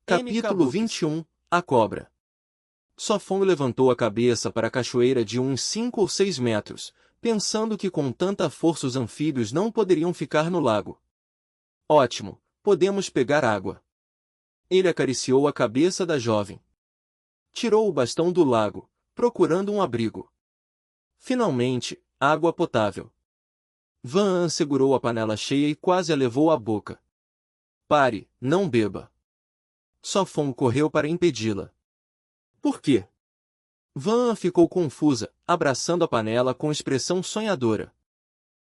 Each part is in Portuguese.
Capítulo 21 A Cobra. Sofong levantou a cabeça para a cachoeira de uns 5 ou 6 metros, pensando que com tanta força os anfíbios não poderiam ficar no lago. Ótimo, podemos pegar água. Ele acariciou a cabeça da jovem. Tirou o bastão do lago, procurando um abrigo. Finalmente, água potável. Van An segurou a panela cheia e quase a levou à boca. Pare, não beba. Sofong correu para impedi-la. Por quê? Van An ficou confusa, abraçando a panela com expressão sonhadora.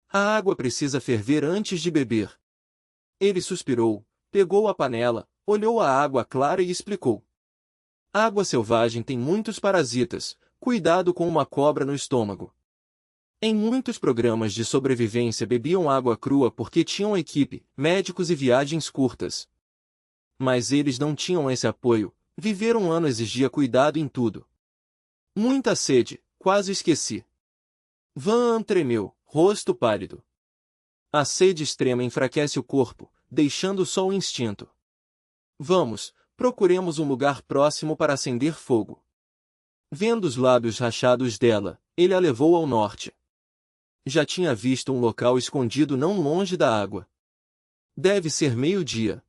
A água precisa ferver antes de beber. Ele suspirou, pegou a panela, olhou a água clara e explicou. Água selvagem tem muitos parasitas, cuidado com uma cobra no estômago. Em muitos programas de sobrevivência bebiam água crua porque tinham equipe, médicos e viagens curtas. Mas eles não tinham esse apoio, viver um ano exigia cuidado em tudo. Muita sede, quase esqueci. Van An tremeu, rosto pálido. A sede extrema enfraquece o corpo, deixando só o instinto. Vamos, procuremos um lugar próximo para acender fogo. Vendo os lábios rachados dela, ele a levou ao norte. Já tinha visto um local escondido não longe da água. Deve ser meio-dia.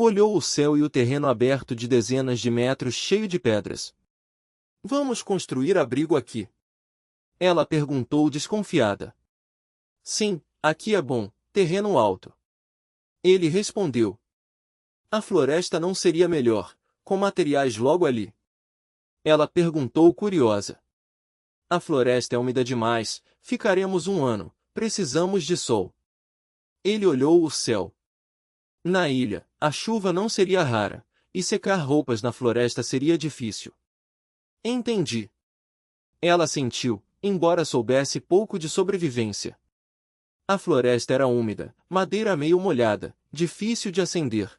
Olhou o céu e o terreno aberto de dezenas de metros cheio de pedras. Vamos construir abrigo aqui? Ela perguntou desconfiada. Sim, aqui é bom, terreno alto. Ele respondeu. A floresta não seria melhor, com materiais logo ali? Ela perguntou curiosa. A floresta é úmida demais, ficaremos um ano, precisamos de sol. Ele olhou o céu. Na ilha, a chuva não seria rara, e secar roupas na floresta seria difícil. Entendi. Ela sentiu, embora soubesse pouco de sobrevivência. A floresta era úmida, madeira meio molhada, difícil de acender.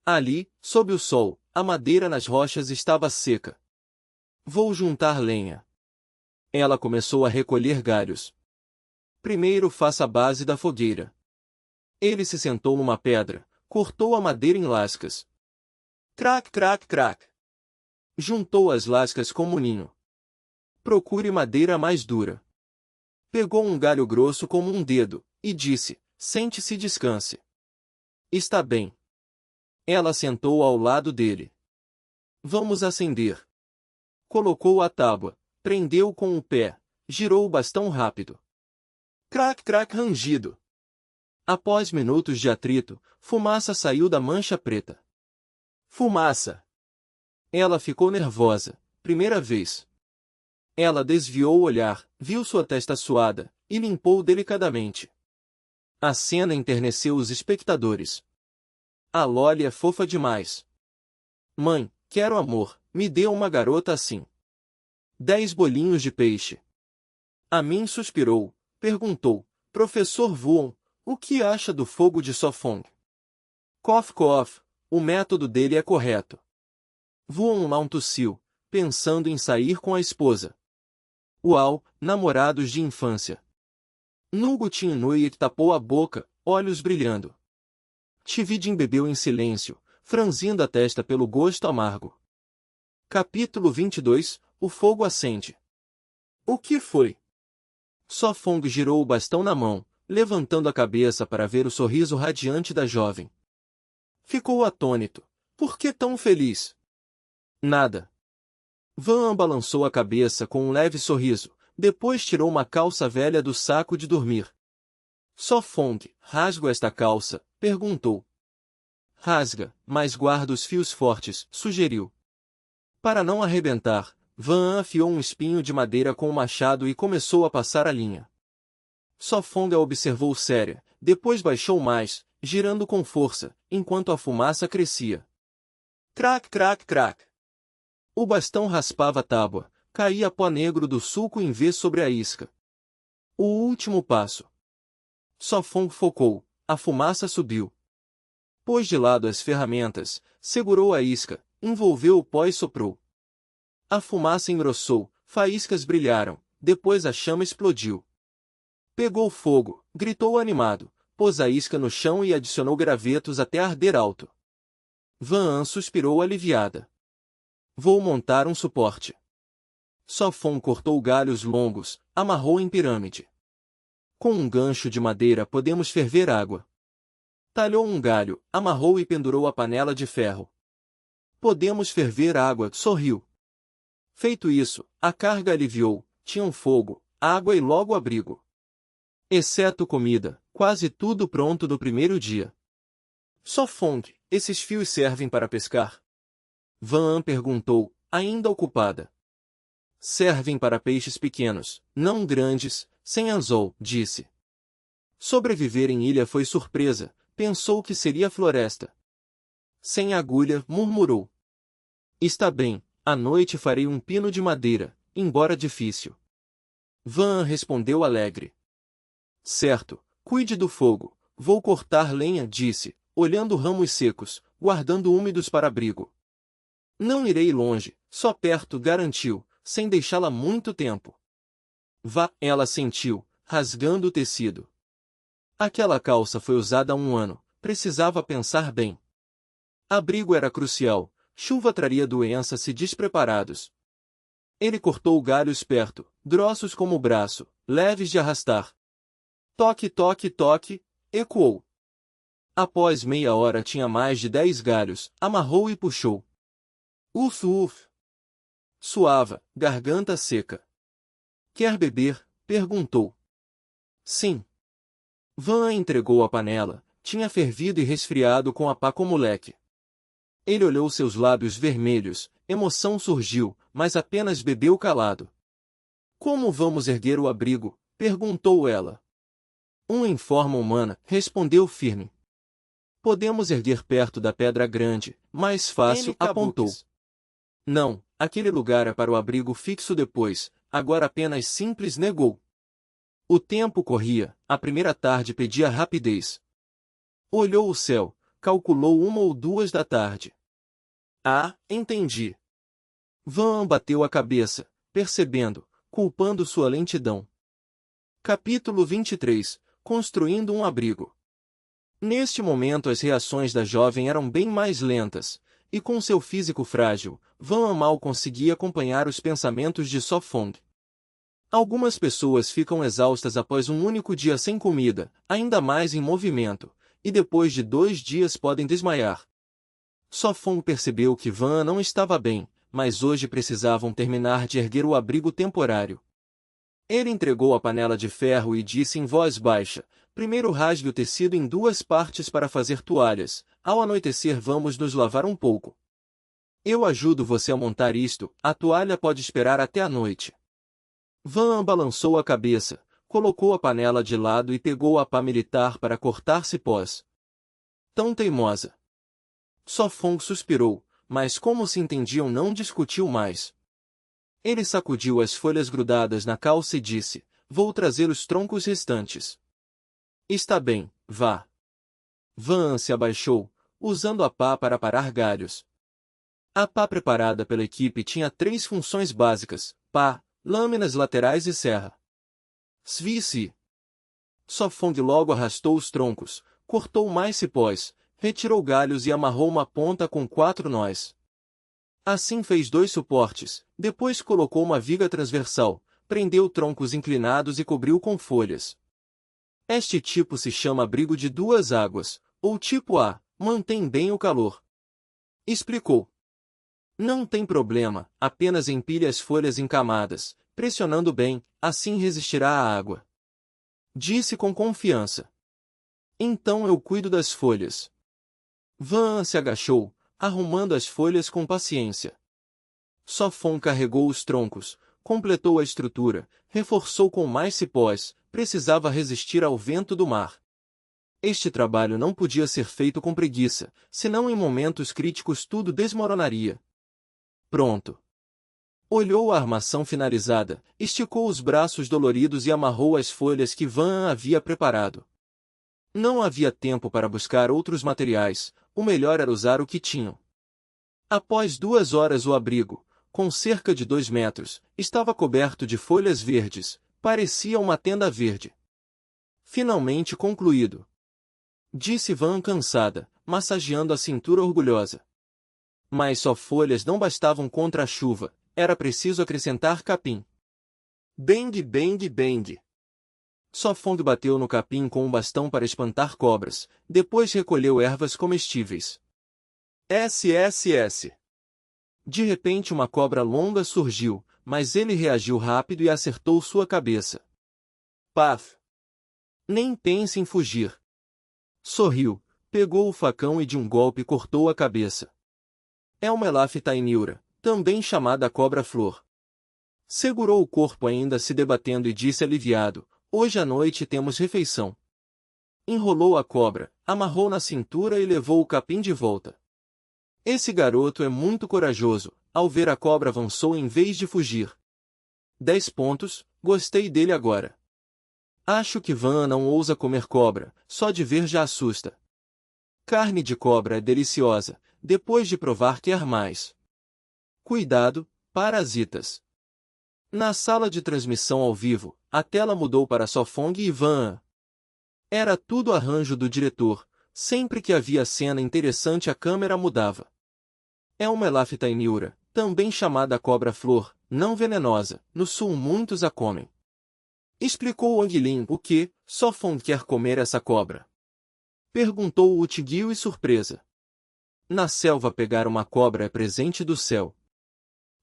Ali, sob o sol, a madeira nas rochas estava seca. Vou juntar lenha. Ela começou a recolher galhos. Primeiro faça a base da fogueira. Ele se sentou numa pedra, cortou a madeira em lascas. Crac, crac, crac. Juntou as lascas com moinho. Procure madeira mais dura. Pegou um galho grosso como um dedo, e disse, sente-se e descanse. Está bem. Ela sentou ao lado dele. Vamos acender. Colocou a tábua, prendeu com o pé, girou o bastão rápido. Crac, crac rangido. Após minutos de atrito, fumaça saiu da mancha preta. Fumaça! Ela ficou nervosa, primeira vez. Ela desviou o olhar, viu sua testa suada, e limpou delicadamente. A cena enterneceu os espectadores. A Loli é fofa demais. Mãe, quero amor, me dê uma garota assim. 10 bolinhos de peixe. Amin suspirou, perguntou, Professor Vuon, o que acha do fogo de Sofong? Cough, cough, o método dele é correto. Vuon Laun tossiu, pensando em sair com a esposa. Uau, namorados de infância. Nugu Tinnuit tapou a boca, olhos brilhando. Tividin bebeu em silêncio, franzindo a testa pelo gosto amargo. Capítulo 22 O fogo acende. O que foi? Sofong girou o bastão na mão, levantando a cabeça para ver o sorriso radiante da jovem. Ficou atônito. Por que tão feliz? Nada. Van An balançou a cabeça com um leve sorriso, depois tirou uma calça velha do saco de dormir. Sofong, rasgo esta calça? Perguntou. Rasga, mas guarda os fios fortes, sugeriu. Para não arrebentar, Van An afiou um espinho de madeira com o machado e começou a passar a linha. Sofong a observou séria, depois baixou mais, girando com força, enquanto a fumaça crescia. Crac, crac, crac. O bastão raspava a tábua, caía pó negro do sulco em vez sobre a isca. O último passo. Sofong focou, a fumaça subiu. Pôs de lado as ferramentas, segurou a isca, envolveu o pó e soprou. A fumaça engrossou, faíscas brilharam, depois a chama explodiu. Pegou fogo, gritou animado, pôs a isca no chão e adicionou gravetos até arder alto. Van suspirou aliviada. Vou montar um suporte. Sofon cortou galhos longos, amarrou em pirâmide. Com um gancho de madeira podemos ferver água. Talhou um galho, amarrou e pendurou a panela de ferro. Podemos ferver água, sorriu. Feito isso, a carga aliviou, tinham fogo, água e logo abrigo. Exceto comida, quase tudo pronto no primeiro dia. Sofon, esses fios servem para pescar? Van perguntou, ainda ocupada. Servem para peixes pequenos, não grandes, sem anzol, disse. Sobreviver em ilha foi surpresa, pensou que seria floresta. Sem agulha, murmurou. Está bem, à noite farei um pino de madeira, embora difícil. Van respondeu alegre. Certo, cuide do fogo, vou cortar lenha, disse, olhando ramos secos, guardando úmidos para abrigo. Não irei longe, só perto, garantiu, sem deixá-la muito tempo. Vá, ela sentiu, rasgando o tecido. Aquela calça foi usada há um ano, precisava pensar bem. Abrigo era crucial, chuva traria doença se despreparados. Ele cortou galhos perto, grossos como o braço, leves de arrastar. Toque, toque, toque, ecoou. Após meia hora tinha mais de 10 galhos, amarrou e puxou. Uf, uf. Suava, garganta seca. Quer beber? Perguntou. Sim. Van entregou a panela, tinha fervido e resfriado com a pá como leque. Ele olhou seus lábios vermelhos, emoção surgiu, mas apenas bebeu calado. Como vamos erguer o abrigo? Perguntou ela. Em forma humana, respondeu firme. Podemos erguer perto da pedra grande, mais fácil, apontou. Não, aquele lugar é para o abrigo fixo depois, agora apenas simples, negou. O tempo corria, a primeira tarde pedia rapidez. Olhou o céu, calculou 1 ou 2 da tarde. Ah, entendi. Van bateu a cabeça, percebendo, culpando sua lentidão. Capítulo 23. Construindo um abrigo. Neste momento as reações da jovem eram bem mais lentas, e com seu físico frágil, Van mal conseguia acompanhar os pensamentos de Sofong. Algumas pessoas ficam exaustas após um único dia sem comida, ainda mais em movimento, e depois de 2 dias podem desmaiar. Sofong percebeu que Van não estava bem, mas hoje precisavam terminar de erguer o abrigo temporário. Ele entregou a panela de ferro e disse em voz baixa, primeiro rasgue o tecido em 2 partes para fazer toalhas, ao anoitecer vamos nos lavar um pouco. Eu ajudo você a montar isto, a toalha pode esperar até a noite. Van balançou a cabeça, colocou a panela de lado e pegou a pá militar para cortar cipós. Tão teimosa. Sofong suspirou, mas como se entendiam não discutiu mais. Ele sacudiu as folhas grudadas na calça e disse, vou trazer os troncos restantes. Está bem, vá. Van se abaixou, usando a pá para parar galhos. A pá preparada pela equipe tinha 3 funções básicas, pá, lâminas laterais e serra. Svi-se. Sofong logo arrastou os troncos, cortou mais cipós, retirou galhos e amarrou uma ponta com 4 nós. Assim fez 2 suportes, depois colocou uma viga transversal, prendeu troncos inclinados e cobriu com folhas. Este tipo se chama abrigo de 2 águas, ou tipo A, mantém bem o calor. Explicou. Não tem problema, apenas empilhe as folhas em camadas, pressionando bem, assim resistirá à água. Disse com confiança. Então eu cuido das folhas. Van se agachou, arrumando as folhas com paciência. Sofong carregou os troncos, completou a estrutura, reforçou com mais cipós, precisava resistir ao vento do mar. Este trabalho não podia ser feito com preguiça, senão em momentos críticos tudo desmoronaria. Pronto. Olhou a armação finalizada, esticou os braços doloridos e amarrou as folhas que Van havia preparado. Não havia tempo para buscar outros materiais, o melhor era usar o que tinham. Após 2 horas o abrigo, com cerca de 2 metros, estava coberto de folhas verdes, parecia uma tenda verde. Finalmente concluído. Disse Van cansada, massageando a cintura orgulhosa. Mas só folhas não bastavam contra a chuva, era preciso acrescentar capim. Bang, bang, bang. Sofong bateu no capim com um bastão para espantar cobras, depois recolheu ervas comestíveis. SSS. De repente uma cobra longa surgiu, mas ele reagiu rápido e acertou sua cabeça. Paf! Nem pense em fugir. Sorriu, pegou o facão e de um golpe cortou a cabeça. É uma Elaphitainiura, também chamada cobra-flor. Segurou o corpo ainda se debatendo e disse aliviado, hoje à noite temos refeição. Enrolou a cobra, amarrou na cintura e levou o capim de volta. Esse garoto é muito corajoso, ao ver a cobra avançou em vez de fugir. 10 pontos, gostei dele agora. Acho que Van não ousa comer cobra, só de ver já assusta. Carne de cobra é deliciosa, depois de provar quer mais. Cuidado, parasitas. Na sala de transmissão ao vivo, a tela mudou para Sofong e Van. Era tudo arranjo do diretor, sempre que havia cena interessante a câmera mudava. É uma Elaphitainiura, também chamada cobra-flor, não venenosa, no sul muitos a comem. Explicou Wang Lin o que, Sofong quer comer essa cobra. Perguntou o Tigui surpresa. Na selva pegar uma cobra é presente do céu.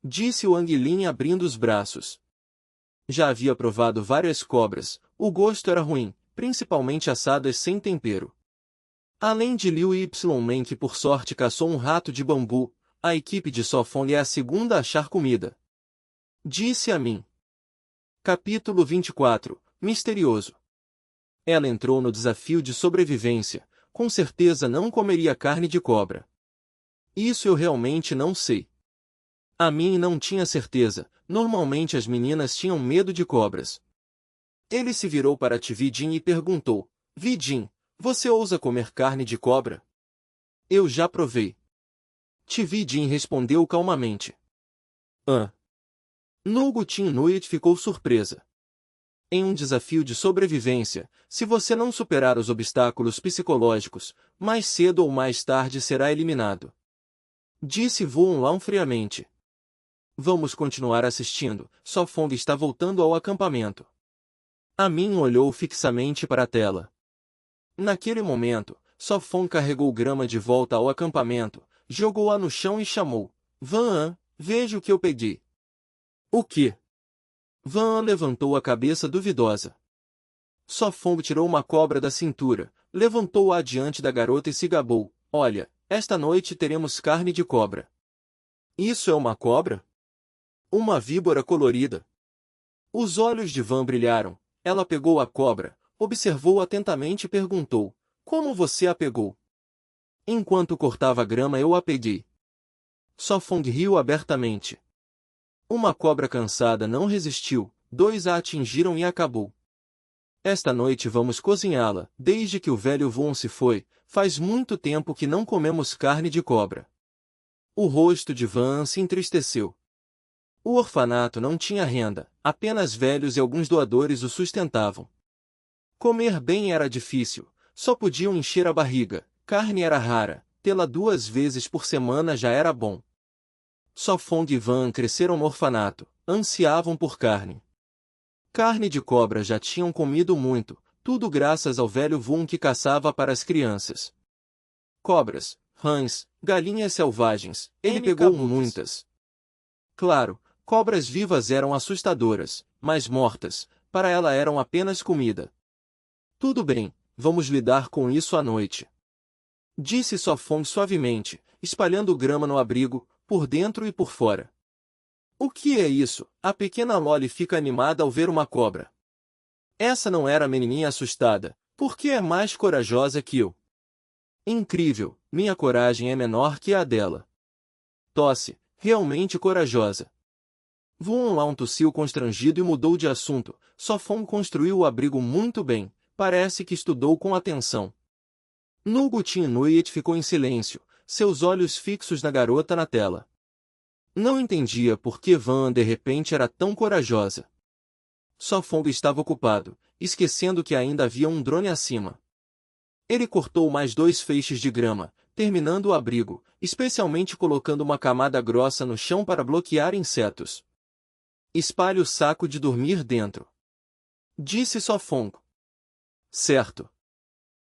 Disse Wang Lin abrindo os braços. Já havia provado várias cobras, o gosto era ruim, principalmente assadas sem tempero. Além de Liu Ymen que por sorte caçou um rato de bambu, a equipe de Sofong é a segunda a achar comida. Disse a mim. Capítulo 24, Misterioso. Ela entrou no desafio de sobrevivência, com certeza não comeria carne de cobra. Isso eu realmente não sei. A mim não tinha certeza, normalmente as meninas tinham medo de cobras. Ele se virou para Tvidin e perguntou, Vidin, você ousa comer carne de cobra? Eu já provei. Tvidin respondeu calmamente. Nulgutin Nuyet ficou surpresa. Em um desafio de sobrevivência, se você não superar os obstáculos psicológicos, mais cedo ou mais tarde será eliminado. Disse Vu Lao friamente. Vamos continuar assistindo, Sofong está voltando ao acampamento. Amin olhou fixamente para a tela. Naquele momento, Sofong carregou grama de volta ao acampamento, jogou-a no chão e chamou. Van, veja o que eu peguei. O que? Van levantou a cabeça duvidosa. Sofong tirou uma cobra da cintura, levantou-a diante da garota e se gabou. Olha, esta noite teremos carne de cobra. Isso é uma cobra? Uma víbora colorida. Os olhos de Van brilharam. Ela pegou a cobra, observou atentamente e perguntou, como você a pegou? Enquanto cortava grama eu a peguei. Sofong riu abertamente. Uma cobra cansada não resistiu, 2 a atingiram e acabou. Esta noite vamos cozinhá-la, desde que o velho Von se foi, faz muito tempo que não comemos carne de cobra. O rosto de Van se entristeceu. O orfanato não tinha renda, apenas velhos e alguns doadores o sustentavam. Comer bem era difícil, só podiam encher a barriga, carne era rara, tê-la 2 vezes por semana já era bom. Sofong e Van cresceram no orfanato, ansiavam por carne. Carne de cobra já tinham comido muito, tudo graças ao velho Vun que caçava para as crianças. Cobras, rãs, galinhas selvagens, ele pegou muitas. Claro, cobras vivas eram assustadoras, mas mortas, para ela eram apenas comida. Tudo bem, vamos lidar com isso à noite. Disse Sofong suavemente, espalhando grama no abrigo, por dentro e por fora. O que é isso? A pequena Loli fica animada ao ver uma cobra. Essa não era a menininha assustada, porque é mais corajosa que eu. Incrível, minha coragem é menor que a dela. Tosse, realmente corajosa. Von Lao tossiu constrangido e mudou de assunto. Sofong construiu o abrigo muito bem, parece que estudou com atenção. Nulgutin Nuyet ficou em silêncio, seus olhos fixos na garota na tela. Não entendia por que Van de repente era tão corajosa. Sofong estava ocupado, esquecendo que ainda havia um drone acima. Ele cortou mais 2 feixes de grama, terminando o abrigo, especialmente colocando uma camada grossa no chão para bloquear insetos. Espalhe o saco de dormir dentro, disse Sofong. Certo.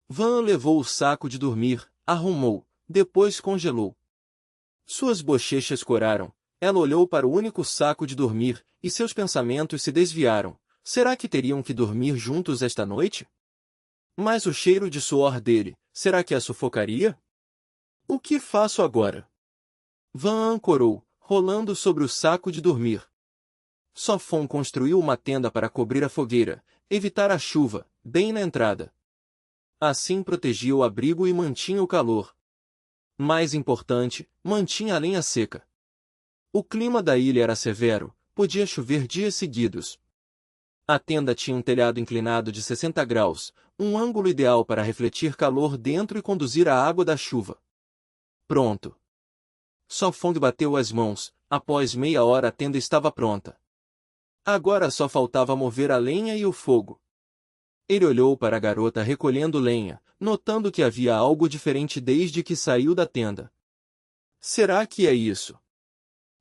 Van levou o saco de dormir, arrumou, depois congelou. Suas bochechas coraram. Ela olhou para o único saco de dormir, e seus pensamentos se desviaram. Será que teriam que dormir juntos esta noite? Mas o cheiro de suor dele, será que a sufocaria? O que faço agora? Van ancorou, rolando sobre o saco de dormir. Sofon construiu uma tenda para cobrir a fogueira, evitar a chuva, bem na entrada. Assim protegia o abrigo e mantinha o calor. Mais importante, mantinha a lenha seca. O clima da ilha era severo, podia chover dias seguidos. A tenda tinha um telhado inclinado de 60 graus, um ângulo ideal para refletir calor dentro e conduzir a água da chuva. Pronto. Sofong bateu as mãos, após meia hora a tenda estava pronta. Agora só faltava mover a lenha e o fogo. Ele olhou para a garota recolhendo lenha, notando que havia algo diferente desde que saiu da tenda. Será que é isso?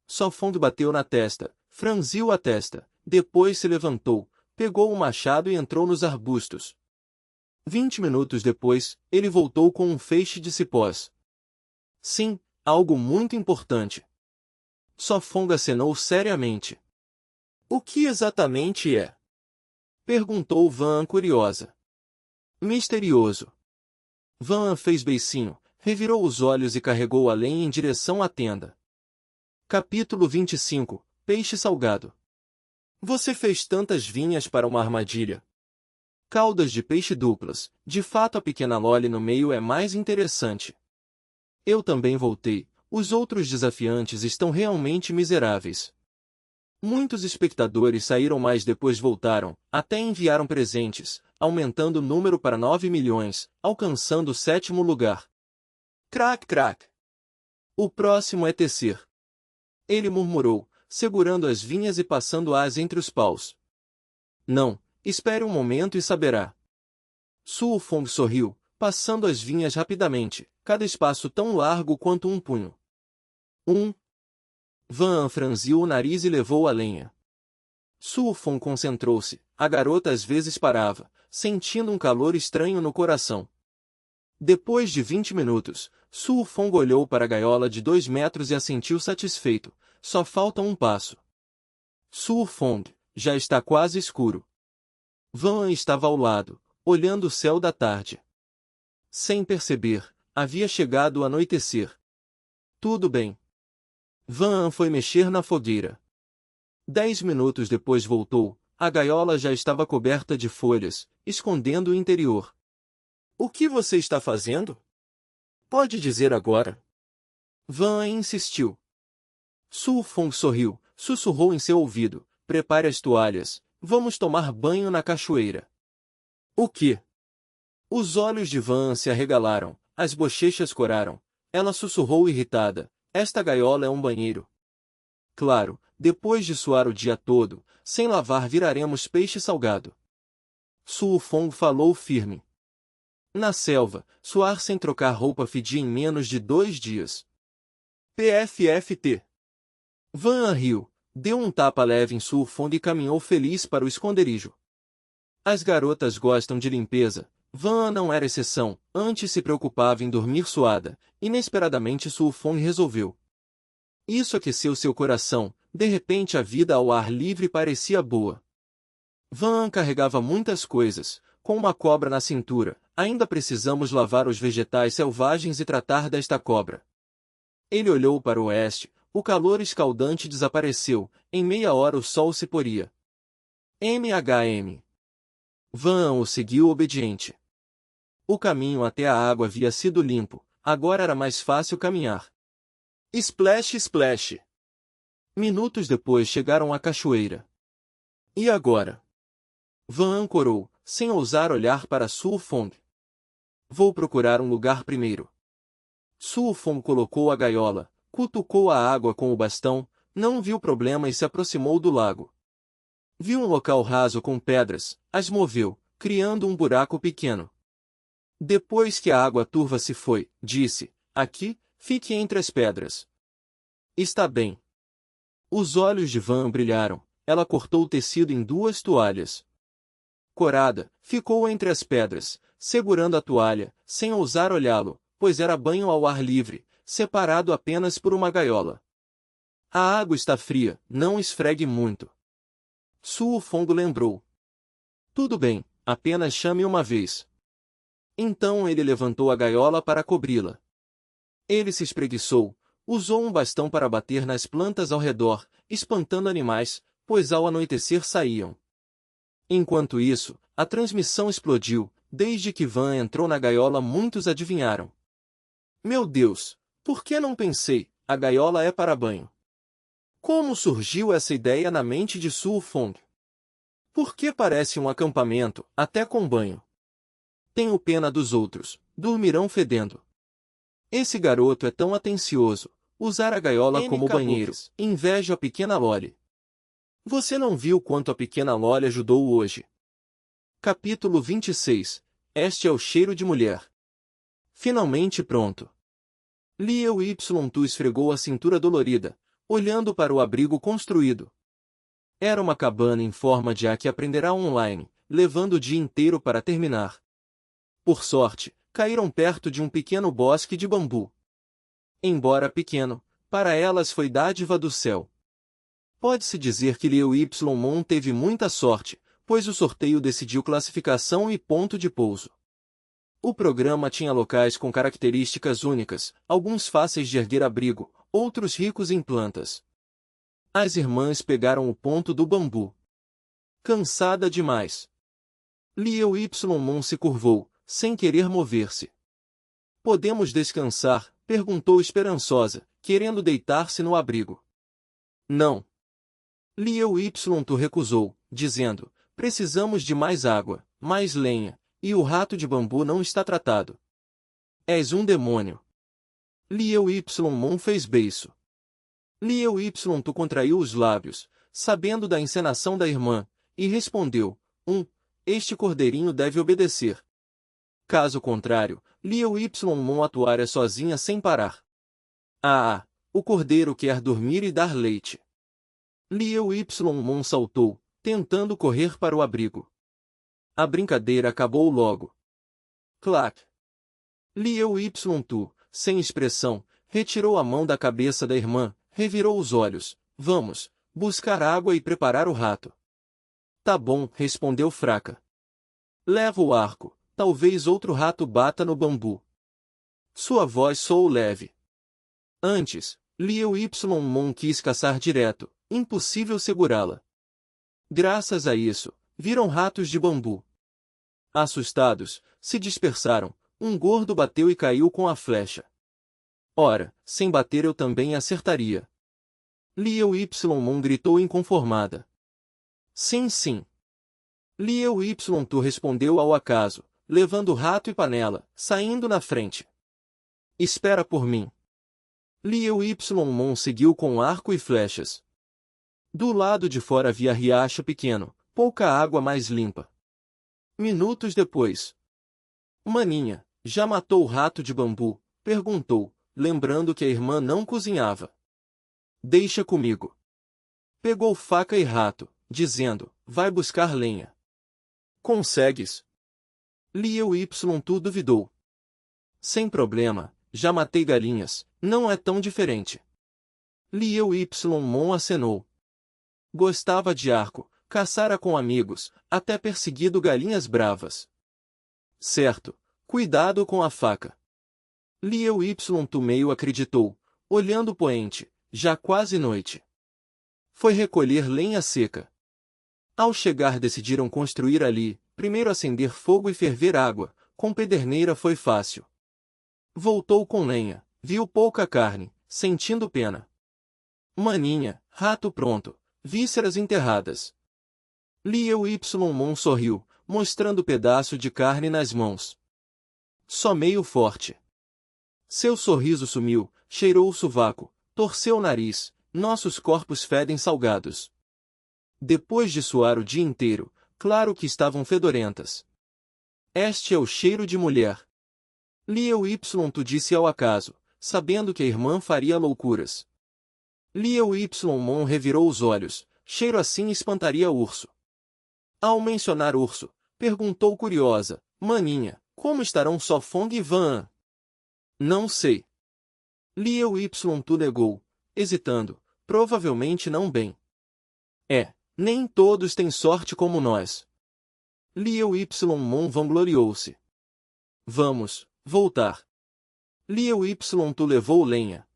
Sofong bateu na testa, franziu a testa, depois se levantou, pegou o machado e entrou nos arbustos. 20 minutos depois, ele voltou com um feixe de cipós. Sim, algo muito importante. Sofong acenou seriamente. O que exatamente é? Perguntou Van curiosa. Misterioso. Van fez beicinho, revirou os olhos e carregou a lenha em direção à tenda. Capítulo 25. Peixe salgado. Você fez tantas vinhas para uma armadilha. Caudas de peixe duplas, de fato a pequena Loli no meio é mais interessante. Eu também voltei, os outros desafiantes estão realmente miseráveis. Muitos espectadores saíram mas depois voltaram, até enviaram presentes, aumentando o número para 9 milhões, alcançando o 7º lugar. Crac, crac. O próximo é tecer. Ele murmurou, segurando as vinhas e passando-as entre os paus. Não, espere um momento e saberá. Suo Fong sorriu, passando as vinhas rapidamente, cada espaço tão largo quanto um punho. Van franziu o nariz e levou a lenha. Suo Fong concentrou-se, a garota às vezes parava, sentindo um calor estranho no coração. Depois de 20 minutos, Suo Fong olhou para a gaiola de 2 metros e assentiu satisfeito. Só falta um passo. Suo Fong, já está quase escuro. Van estava ao lado, olhando o céu da tarde. Sem perceber, havia chegado o anoitecer. Tudo bem. Van foi mexer na fogueira. 10 minutos depois voltou, a gaiola já estava coberta de folhas, escondendo o interior. O que você está fazendo? Pode dizer agora. Van insistiu. Suo Fong sorriu, sussurrou em seu ouvido, prepare as toalhas, vamos tomar banho na cachoeira. O quê? Os olhos de Van se arregalaram, as bochechas coraram. Ela sussurrou irritada, esta gaiola é um banheiro. Claro, depois de suar o dia todo, sem lavar viraremos peixe salgado. Suo Fong falou firme. Na selva, suar sem trocar roupa fedia em menos de 2 dias. PFFT. Van riu, deu um tapa leve em Suo Fong e caminhou feliz para o esconderijo. As garotas gostam de limpeza. Van não era exceção, antes se preocupava em dormir suada. Inesperadamente Suo Fong resolveu. Isso aqueceu seu coração, de repente a vida ao ar livre parecia boa. Van carregava muitas coisas, com uma cobra na cintura. Ainda precisamos lavar os vegetais selvagens e tratar desta cobra. Ele olhou para o oeste, o calor escaldante desapareceu, em meia hora o sol se poria. MHM. Van o seguiu obediente. O caminho até a água havia sido limpo, agora era mais fácil caminhar. Splash, splash. Minutos depois chegaram à cachoeira. E agora? Van ancorou, sem ousar olhar para Suo Fong. Vou procurar um lugar primeiro. Suo Fong colocou a gaiola, cutucou a água com o bastão, não viu problema e se aproximou do lago. Viu um local raso com pedras, as moveu, criando um buraco pequeno. Depois que a água turva se foi, disse, aqui, fique entre as pedras. Está bem. Os olhos de Van brilharam, ela cortou o tecido em 2 toalhas. Corada, ficou entre as pedras, segurando a toalha, sem ousar olhá-lo, pois era banho ao ar livre, separado apenas por uma gaiola. A água está fria, não esfregue muito. Suo Fong lembrou. Tudo bem, apenas chame uma vez. Então ele levantou a gaiola para cobri-la. Ele se espreguiçou, usou um bastão para bater nas plantas ao redor, espantando animais, pois ao anoitecer saíam. Enquanto isso, a transmissão explodiu. Desde que Van entrou na gaiola, muitos adivinharam. Meu Deus, por que não pensei? A gaiola é para banho. Como surgiu essa ideia na mente de Suo Fong? Por que parece um acampamento, até com banho? Tenho pena dos outros, dormirão fedendo. Esse garoto é tão atencioso, usar a gaiola como banheiro, invejo a pequena Loli. Você não viu quanto a pequena Loli ajudou hoje? Capítulo 26. Este é o cheiro de mulher. Finalmente pronto. Liu Y esfregou a cintura dolorida, olhando para o abrigo construído. Era uma cabana em forma de A que aprenderá online, levando o dia inteiro para terminar. Por sorte, caíram perto de um pequeno bosque de bambu. Embora pequeno, para elas foi dádiva do céu. Pode-se dizer que Liu Y teve muita sorte, pois o sorteio decidiu classificação e ponto de pouso. O programa tinha locais com características únicas, alguns fáceis de erguer abrigo, outros ricos em plantas. As irmãs pegaram o ponto do bambu. Cansada demais. Liu Y se curvou, sem querer mover-se. Podemos descansar? Perguntou esperançosa, querendo deitar-se no abrigo. Não. Liu Y recusou, dizendo, precisamos de mais água, mais lenha, e o rato de bambu não está tratado. És um demônio. Liu Y fez beiço. Liu Y contraiu os lábios, sabendo da encenação da irmã, e respondeu, este cordeirinho deve obedecer. Caso contrário, Liu Y atuaria sozinha sem parar. O cordeiro quer dormir e dar leite. Liu Y saltou, tentando correr para o abrigo. A brincadeira acabou logo. Clac! Liu Y, sem expressão, retirou a mão da cabeça da irmã, revirou os olhos. Vamos, buscar água e preparar o rato. Tá bom, respondeu fraca. Leva o arco, talvez outro rato bata no bambu. Sua voz soou leve. Antes, Liu Y quis caçar direto, impossível segurá-la. Graças a isso, viram ratos de bambu. Assustados, se dispersaram, um gordo bateu e caiu com a flecha. Ora, sem bater eu também acertaria. Liu Y gritou inconformada. Sim, sim. Liu Y respondeu ao acaso, levando rato e panela, saindo na frente. Espera por mim. Liu Y seguiu com arco e flechas. Do lado de fora havia riacho pequeno, pouca água mais limpa. Minutos depois. Maninha, já matou o rato de bambu? Perguntou, lembrando que a irmã não cozinhava. Deixa comigo. Pegou faca e rato, dizendo, vai buscar lenha. Consegues? Liu Y duvidou. Sem problema, já matei galinhas, não é tão diferente. Liu Y acenou. Gostava de arco, caçara com amigos, até perseguido galinhas bravas. Certo, cuidado com a faca. Liu Y meio acreditou, olhando o poente, já quase noite. Foi recolher lenha seca. Ao chegar decidiram construir ali, primeiro acender fogo e ferver água, com pederneira foi fácil. Voltou com lenha, viu pouca carne, sentindo pena. Maninha, rato pronto, vísceras enterradas. Liu Y sorriu, mostrando pedaço de carne nas mãos. Só meio forte. Seu sorriso sumiu, cheirou o sovaco, torceu o nariz, nossos corpos fedem salgados. Depois de suar o dia inteiro, claro que estavam fedorentas. Este é o cheiro de mulher. Liu Y tu disse ao acaso, sabendo que a irmã faria loucuras. Liu Y Mon revirou os olhos, cheiro assim espantaria urso. Ao mencionar urso, perguntou curiosa, maninha, como estarão Só Fong e Van? Não sei. Liu Y tu negou, hesitando, provavelmente não bem. Nem todos têm sorte como nós. Liu Y Mon vangloriou-se. Vamos, voltar. Liu Y tu levou lenha.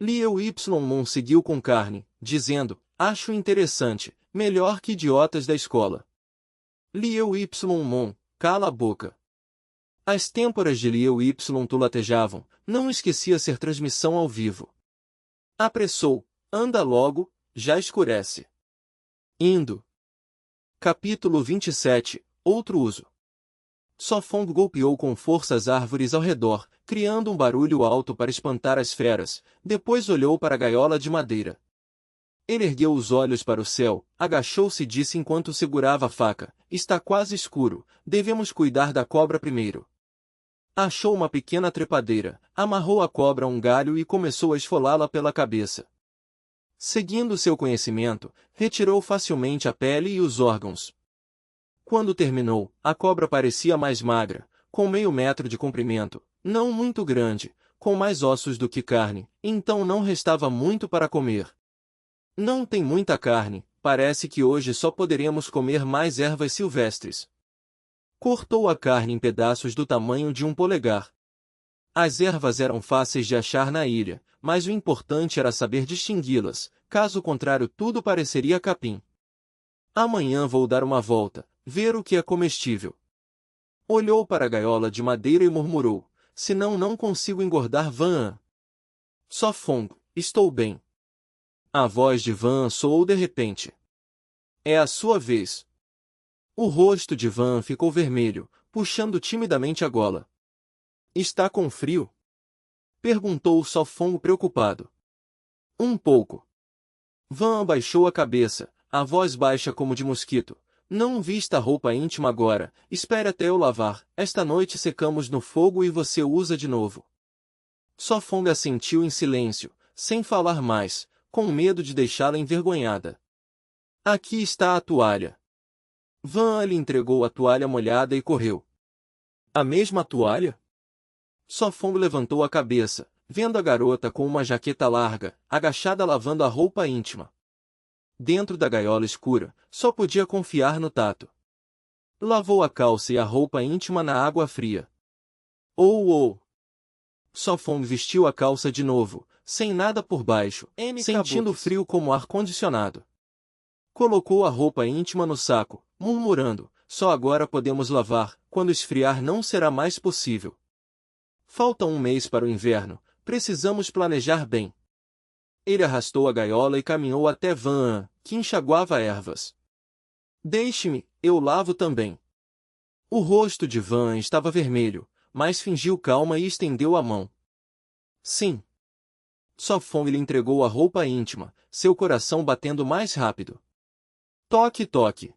Liu Y Mon seguiu com carne, dizendo, acho interessante, melhor que idiotas da escola. Liu Y Mon, cala a boca. As têmporas de Liu Y tu latejavam, não esquecia ser transmissão ao vivo. Apressou, anda logo, já escurece. Indo. Capítulo 27, outro uso. Só Fong golpeou com força as árvores ao redor, criando um barulho alto para espantar as feras, depois olhou para a gaiola de madeira. Ele ergueu os olhos para o céu, agachou-se e disse enquanto segurava a faca, está quase escuro, devemos cuidar da cobra primeiro. Achou uma pequena trepadeira, amarrou a cobra a um galho e começou a esfolá-la pela cabeça. Seguindo seu conhecimento, retirou facilmente a pele e os órgãos. Quando terminou, a cobra parecia mais magra, com meio metro de comprimento, não muito grande, com mais ossos do que carne, então não restava muito para comer. Não tem muita carne, parece que hoje só poderemos comer mais ervas silvestres. Cortou a carne em pedaços do tamanho de um polegar. As ervas eram fáceis de achar na ilha, mas o importante era saber distingui-las, caso contrário tudo pareceria capim. Amanhã vou dar uma volta, ver o que é comestível. Olhou para a gaiola de madeira e murmurou, senão não consigo engordar Van. Só Fong, estou bem. A voz de Van soou de repente. É a sua vez. O rosto de Van ficou vermelho, puxando timidamente a gola. Está com frio? Perguntou Só Fong preocupado. Um pouco. Van abaixou a cabeça, a voz baixa como de mosquito. Não vista a roupa íntima agora, espere até eu lavar, esta noite secamos no fogo e você usa de novo. Só Fong assentiu em silêncio, sem falar mais, com medo de deixá-la envergonhada. Aqui está a toalha. Van lhe entregou a toalha molhada e correu. A mesma toalha? Só Fong levantou a cabeça, vendo a garota com uma jaqueta larga, agachada lavando a roupa íntima. Dentro da gaiola escura, só podia confiar no tato. Lavou a calça e a roupa íntima na água fria. Oh! Só Fong vestiu a calça de novo, sem nada por baixo, sentindo frio como ar-condicionado. Colocou a roupa íntima no saco, murmurando, só agora podemos lavar, quando esfriar não será mais possível. Falta um mês para o inverno, precisamos planejar bem. Ele arrastou a gaiola e caminhou até Van, que enxaguava ervas. Deixe-me, eu lavo também. O rosto de Van estava vermelho, mas fingiu calma e estendeu a mão. Sim. Só Fong lhe entregou a roupa íntima, seu coração batendo mais rápido. Toque, toque.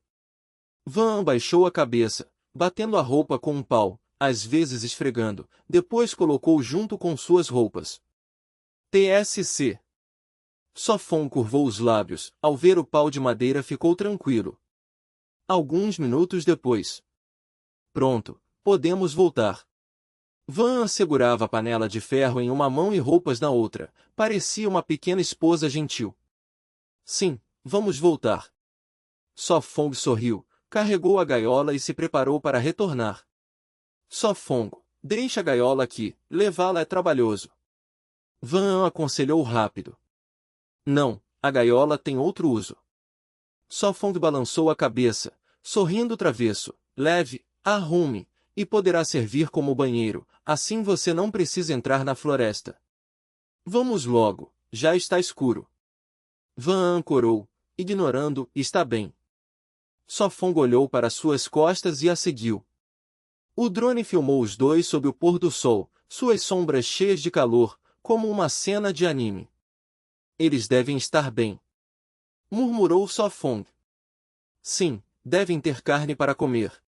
Van baixou a cabeça, batendo a roupa com um pau, às vezes esfregando, depois colocou junto com suas roupas. TSC. Só Fong curvou os lábios, ao ver o pau de madeira ficou tranquilo. Alguns minutos depois. Pronto, podemos voltar. Van segurava a panela de ferro em uma mão e roupas na outra, parecia uma pequena esposa gentil. Sim, vamos voltar. Só Fong sorriu, carregou a gaiola e se preparou para retornar. Só Fong, deixa a gaiola aqui, levá-la é trabalhoso. Van aconselhou rápido. Não, a gaiola tem outro uso. Só Fong balançou a cabeça, sorrindo travesso, leve, arrume, e poderá servir como banheiro, assim você não precisa entrar na floresta. Vamos logo, já está escuro. Van ancorou, ignorando, está bem. Só Fong olhou para suas costas e a seguiu. O drone filmou os dois sob o pôr do sol, suas sombras cheias de calor, como uma cena de anime. Eles devem estar bem. Murmurou Só Fong. Sim, devem ter carne para comer.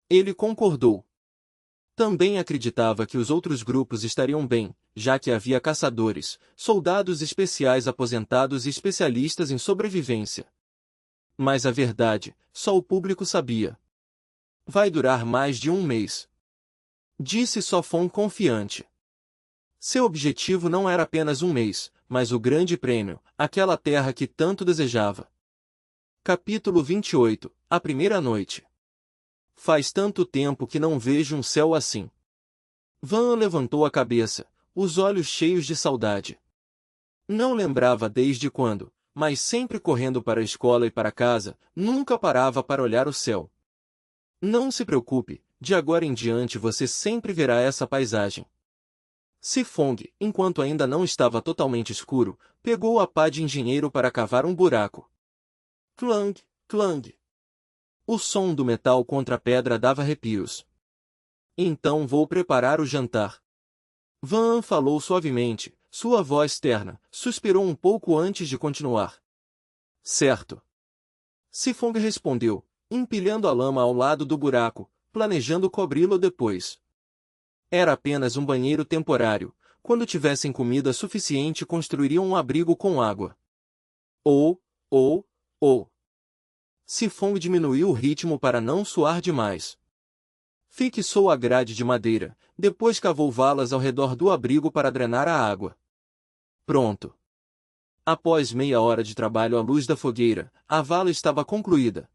Ele concordou. Também acreditava que os outros grupos estariam bem, já que havia caçadores, soldados especiais aposentados e especialistas em sobrevivência. Mas a verdade, só o público sabia. Vai durar mais de um mês, disse Sofon confiante. Seu objetivo não era apenas um mês, mas o grande prêmio, aquela terra que tanto desejava. Capítulo 28, A Primeira Noite. Faz tanto tempo que não vejo um céu assim. Van levantou a cabeça, os olhos cheios de saudade. Não lembrava desde quando, mas sempre correndo para a escola e para casa, nunca parava para olhar o céu. Não se preocupe, de agora em diante você sempre verá essa paisagem. Sifong, enquanto ainda não estava totalmente escuro, pegou a pá de engenheiro para cavar um buraco. Clang, clang. O som do metal contra a pedra dava arrepios. Então vou preparar o jantar. Van falou suavemente, sua voz terna, suspirou um pouco antes de continuar. Certo. Sifong respondeu, empilhando a lama ao lado do buraco, planejando cobri-lo depois. Era apenas um banheiro temporário. Quando tivessem comida suficiente construiriam um abrigo com água. Ou. Sifong diminuiu o ritmo para não suar demais. Fixou a grade de madeira, depois cavou valas ao redor do abrigo para drenar a água. Pronto. Após meia hora de trabalho à luz da fogueira, a vala estava concluída.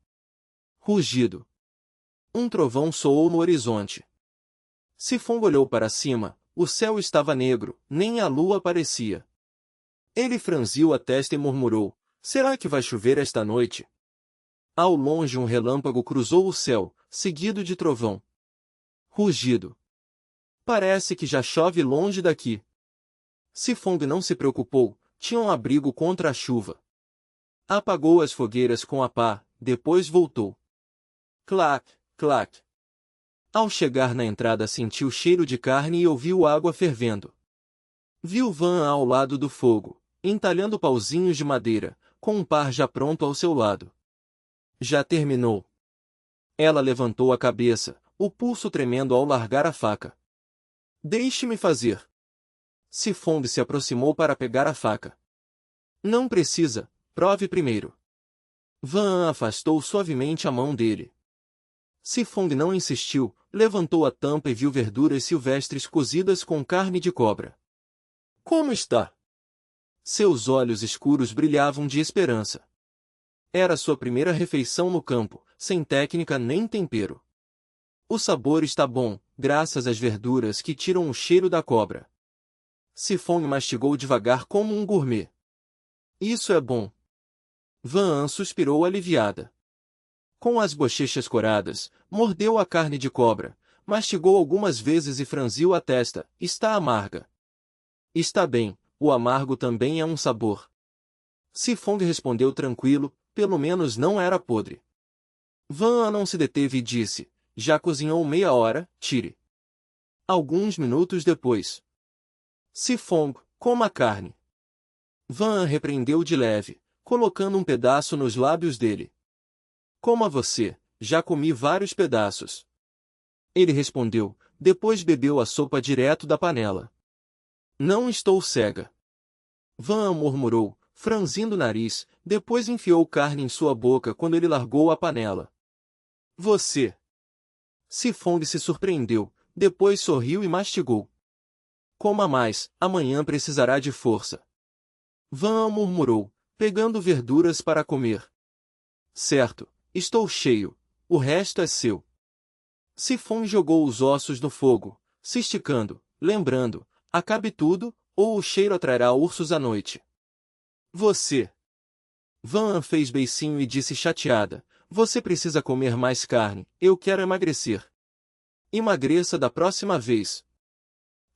Rugido. Um trovão soou no horizonte. Sifong olhou para cima, o céu estava negro, nem a lua aparecia. Ele franziu a testa e murmurou, será que vai chover esta noite? Ao longe um relâmpago cruzou o céu, seguido de trovão. Rugido. Parece que já chove longe daqui. Sifong não se preocupou, tinha um abrigo contra a chuva. Apagou as fogueiras com a pá, depois voltou. Clac, clac. Ao chegar na entrada sentiu cheiro de carne e ouviu água fervendo. Viu Van ao lado do fogo, entalhando pauzinhos de madeira, com um par já pronto ao seu lado. Já terminou. Ela levantou a cabeça, o pulso tremendo ao largar a faca. Deixe-me fazer. Sifong se aproximou para pegar a faca. Não precisa, prove primeiro. Van afastou suavemente a mão dele. Sifong não insistiu, levantou a tampa e viu verduras silvestres cozidas com carne de cobra. Como está? Seus olhos escuros brilhavam de esperança. Era sua primeira refeição no campo, sem técnica nem tempero. O sabor está bom, graças às verduras que tiram o cheiro da cobra. Sifong mastigou devagar como um gourmet. Isso é bom. Van suspirou aliviada. Com as bochechas coradas, mordeu a carne de cobra, mastigou algumas vezes e franziu a testa. Está amarga. Está bem, o amargo também é um sabor. Sifong respondeu tranquilo, pelo menos não era podre. Van não se deteve e disse, já cozinhou meia hora, tire. Alguns minutos depois. Sifong, coma a carne. Van repreendeu de leve, colocando um pedaço nos lábios dele. Coma você, já comi vários pedaços. Ele respondeu, depois bebeu a sopa direto da panela. Não estou cega. Van murmurou, franzindo o nariz, depois enfiou carne em sua boca quando ele largou a panela. Você. Sifong se surpreendeu, depois sorriu e mastigou. Coma mais, amanhã precisará de força. Van murmurou, pegando verduras para comer. Certo, estou cheio, o resto é seu. Sifong jogou os ossos no fogo, se esticando, lembrando, acabe tudo, ou o cheiro atrairá ursos à noite. Você. Van fez beicinho e disse chateada, você precisa comer mais carne, eu quero emagrecer. Emagreça da próxima vez.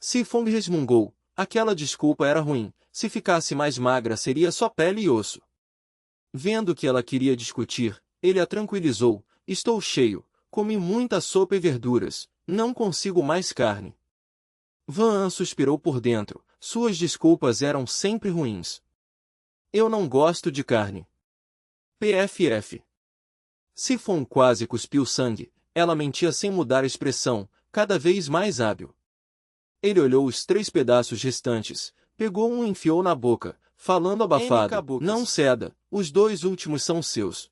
Sifong resmungou, aquela desculpa era ruim, se ficasse mais magra seria só pele e osso. Vendo que ela queria discutir, ele a tranquilizou, estou cheio, comi muita sopa e verduras, não consigo mais carne. Van suspirou por dentro, suas desculpas eram sempre ruins. Eu não gosto de carne. PFF. Sifong quase cuspiu sangue, ela mentia sem mudar a expressão, cada vez mais hábil. Ele olhou os 3 pedaços restantes, pegou um e enfiou na boca, falando abafado, não ceda, os 2 últimos são seus.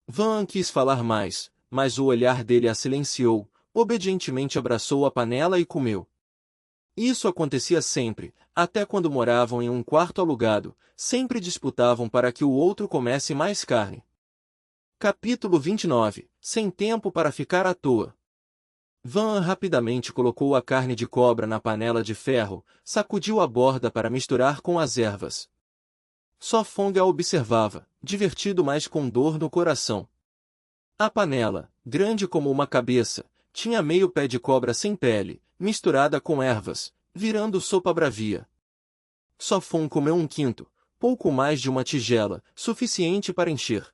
Van quis falar mais, mas o olhar dele a silenciou, obedientemente abraçou a panela e comeu. Isso acontecia sempre, até quando moravam em um quarto alugado, sempre disputavam para que o outro comesse mais carne. Capítulo 29. Sem tempo para ficar à toa. Van rapidamente colocou a carne de cobra na panela de ferro, sacudiu a borda para misturar com as ervas. Só Fong a observava, divertido mas com dor no coração. A panela, grande como uma cabeça, tinha meio pé de cobra sem pele, misturada com ervas, virando sopa bravia. Só Fong comeu 1/5, pouco mais de uma tigela, suficiente para encher.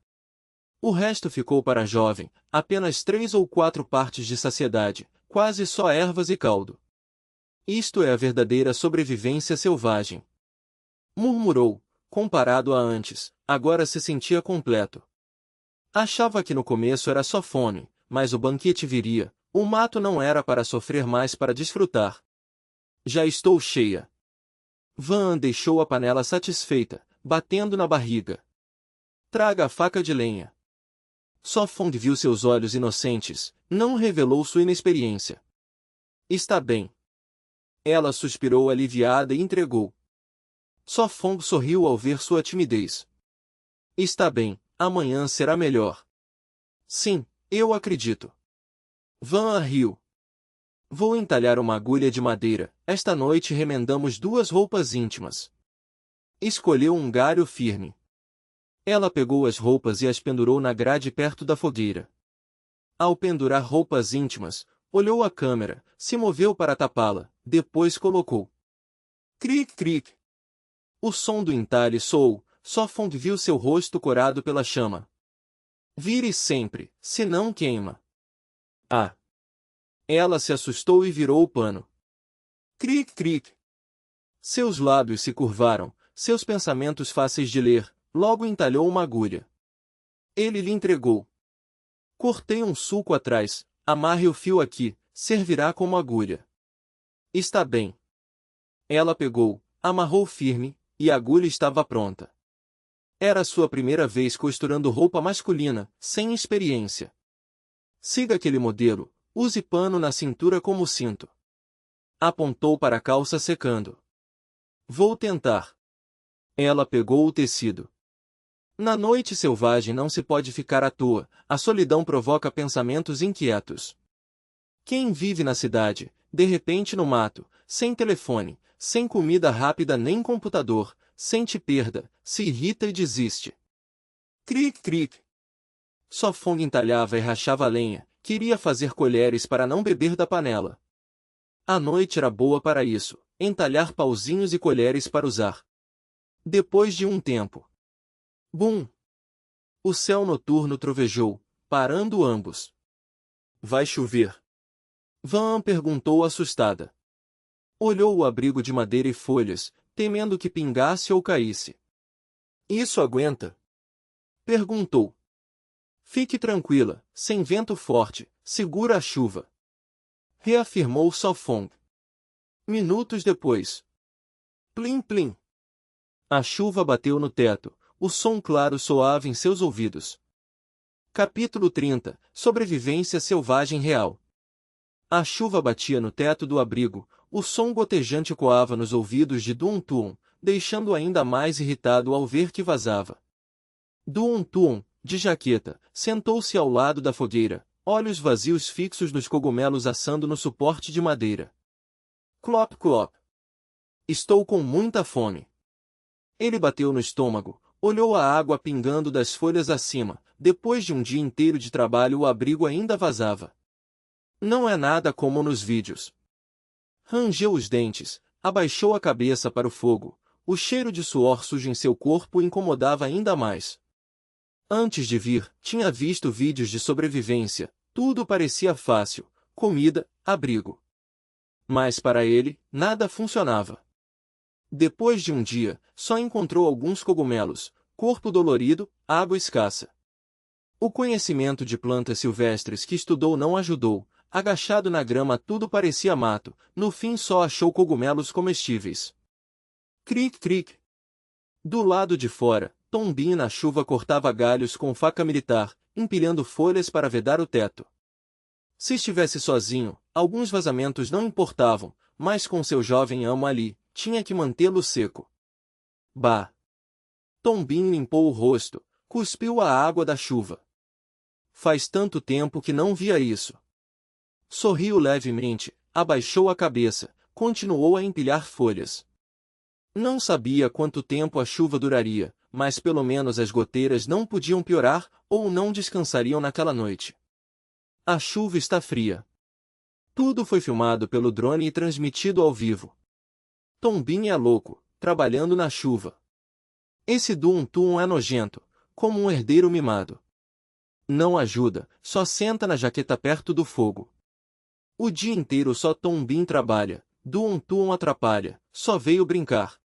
O resto ficou para a jovem, apenas 3 ou 4 partes de saciedade, quase só ervas e caldo. Isto é a verdadeira sobrevivência selvagem. Murmurou, comparado a antes, agora se sentia completo. Achava que no começo era só fome, mas o banquete viria, o mato não era para sofrer mais para desfrutar. Já estou cheia. Van deixou a panela satisfeita, batendo na barriga. Traga a faca de lenha. Só Fong viu seus olhos inocentes, não revelou sua inexperiência. Está bem. Ela suspirou aliviada e entregou. Só Fong sorriu ao ver sua timidez. Está bem, amanhã será melhor. Sim, eu acredito. Van riu. Vou entalhar uma agulha de madeira, esta noite remendamos 2 roupas íntimas. Escolheu um galho firme. Ela pegou as roupas e as pendurou na grade perto da fogueira. Ao pendurar roupas íntimas, olhou a câmera, se moveu para tapá-la, depois colocou. Cric, cric. O som do entalhe soou, só Fong viu seu rosto corado pela chama. Vire sempre, senão queima. Ah! Ela se assustou e virou o pano. Cric, cric. Seus lábios se curvaram, seus pensamentos fáceis de ler. Logo entalhou uma agulha. Ele lhe entregou. Cortei um sulco atrás, amarre o fio aqui, servirá como agulha. Está bem. Ela pegou, amarrou firme, e a agulha estava pronta. Era sua primeira vez costurando roupa masculina, sem experiência. Siga aquele modelo, use pano na cintura como cinto. Apontou para a calça secando. Vou tentar. Ela pegou o tecido. Na noite selvagem não se pode ficar à toa, a solidão provoca pensamentos inquietos. Quem vive na cidade, de repente no mato, sem telefone, sem comida rápida nem computador, sente perda, se irrita e desiste. Cric, cric. Só Fong entalhava e rachava a lenha, queria fazer colheres para não beber da panela. A noite era boa para isso, entalhar pauzinhos e colheres para usar. Depois de um tempo. Bum! O céu noturno trovejou, parando ambos. Vai chover? Van perguntou assustada. Olhou o abrigo de madeira e folhas, temendo que pingasse ou caísse. Isso aguenta? Perguntou. Fique tranquila, sem vento forte, segura a chuva. Reafirmou Só Fong. Minutos depois. Plim plim. A chuva bateu no teto. O som claro soava em seus ouvidos. Capítulo 30. Sobrevivência selvagem real. A chuva batia no teto do abrigo, o som gotejante coava nos ouvidos de Dun Tuon, deixando-o ainda mais irritado ao ver que vazava. Dun Tuon, de jaqueta, sentou-se ao lado da fogueira, olhos vazios fixos nos cogumelos assando no suporte de madeira. Clop, clop. Estou com muita fome. Ele bateu no estômago. Olhou a água pingando das folhas acima, depois de um dia inteiro de trabalho o abrigo ainda vazava. Não é nada como nos vídeos. Rangeu os dentes, abaixou a cabeça para o fogo, o cheiro de suor sujo em seu corpo o incomodava ainda mais. Antes de vir, tinha visto vídeos de sobrevivência, tudo parecia fácil, comida, abrigo. Mas para ele, nada funcionava. Depois de um dia, só encontrou alguns cogumelos, corpo dolorido, água escassa. O conhecimento de plantas silvestres que estudou não ajudou, agachado na grama tudo parecia mato, no fim só achou cogumelos comestíveis. Cric, cric. Do lado de fora, Tombinho na chuva cortava galhos com faca militar, empilhando folhas para vedar o teto. Se estivesse sozinho, alguns vazamentos não importavam, mas com seu jovem amo ali, tinha que mantê-lo seco. Bah! Tombinho limpou o rosto, cuspiu a água da chuva. Faz tanto tempo que não via isso. Sorriu levemente, abaixou a cabeça, continuou a empilhar folhas. Não sabia quanto tempo a chuva duraria, mas pelo menos as goteiras não podiam piorar ou não descansariam naquela noite. A chuva está fria. Tudo foi filmado pelo drone e transmitido ao vivo. Tombinho é louco, trabalhando na chuva. Esse Dum-Tum é nojento, como um herdeiro mimado. Não ajuda, só senta na jaqueta perto do fogo. O dia inteiro só Tombinho trabalha, Dum-Tum atrapalha, só veio brincar.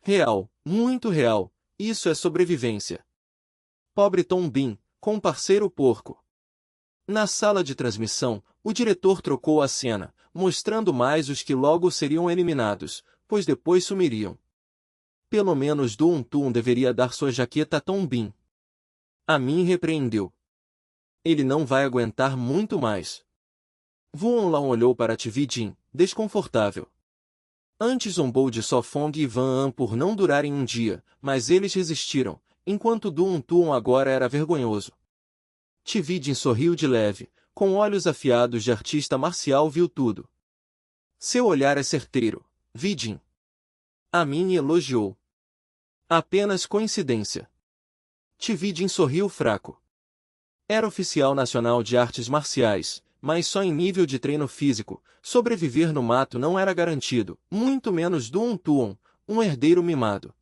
Real, muito real, isso é sobrevivência. Pobre Tombinho, com parceiro porco. Na sala de transmissão, o diretor trocou a cena, mostrando mais os que logo seriam eliminados, pois depois sumiriam. Pelo menos Dum-Tum deveria dar sua jaqueta a Tombinho. A mim repreendeu. Ele não vai aguentar muito mais. Vuonlan olhou para Tvidin, desconfortável. Antes zombou de Sofong e Van An por não durarem um dia, mas eles resistiram, enquanto Dum-Tum agora era vergonhoso. Tvidin sorriu de leve, com olhos afiados de artista marcial viu tudo. Seu olhar é certeiro, Vidin. A mim elogiou. Apenas coincidência. Tvidin sorriu fraco. Era oficial nacional de artes marciais, mas só em nível de treino físico, sobreviver no mato não era garantido, muito menos Dum-Tum, um herdeiro mimado.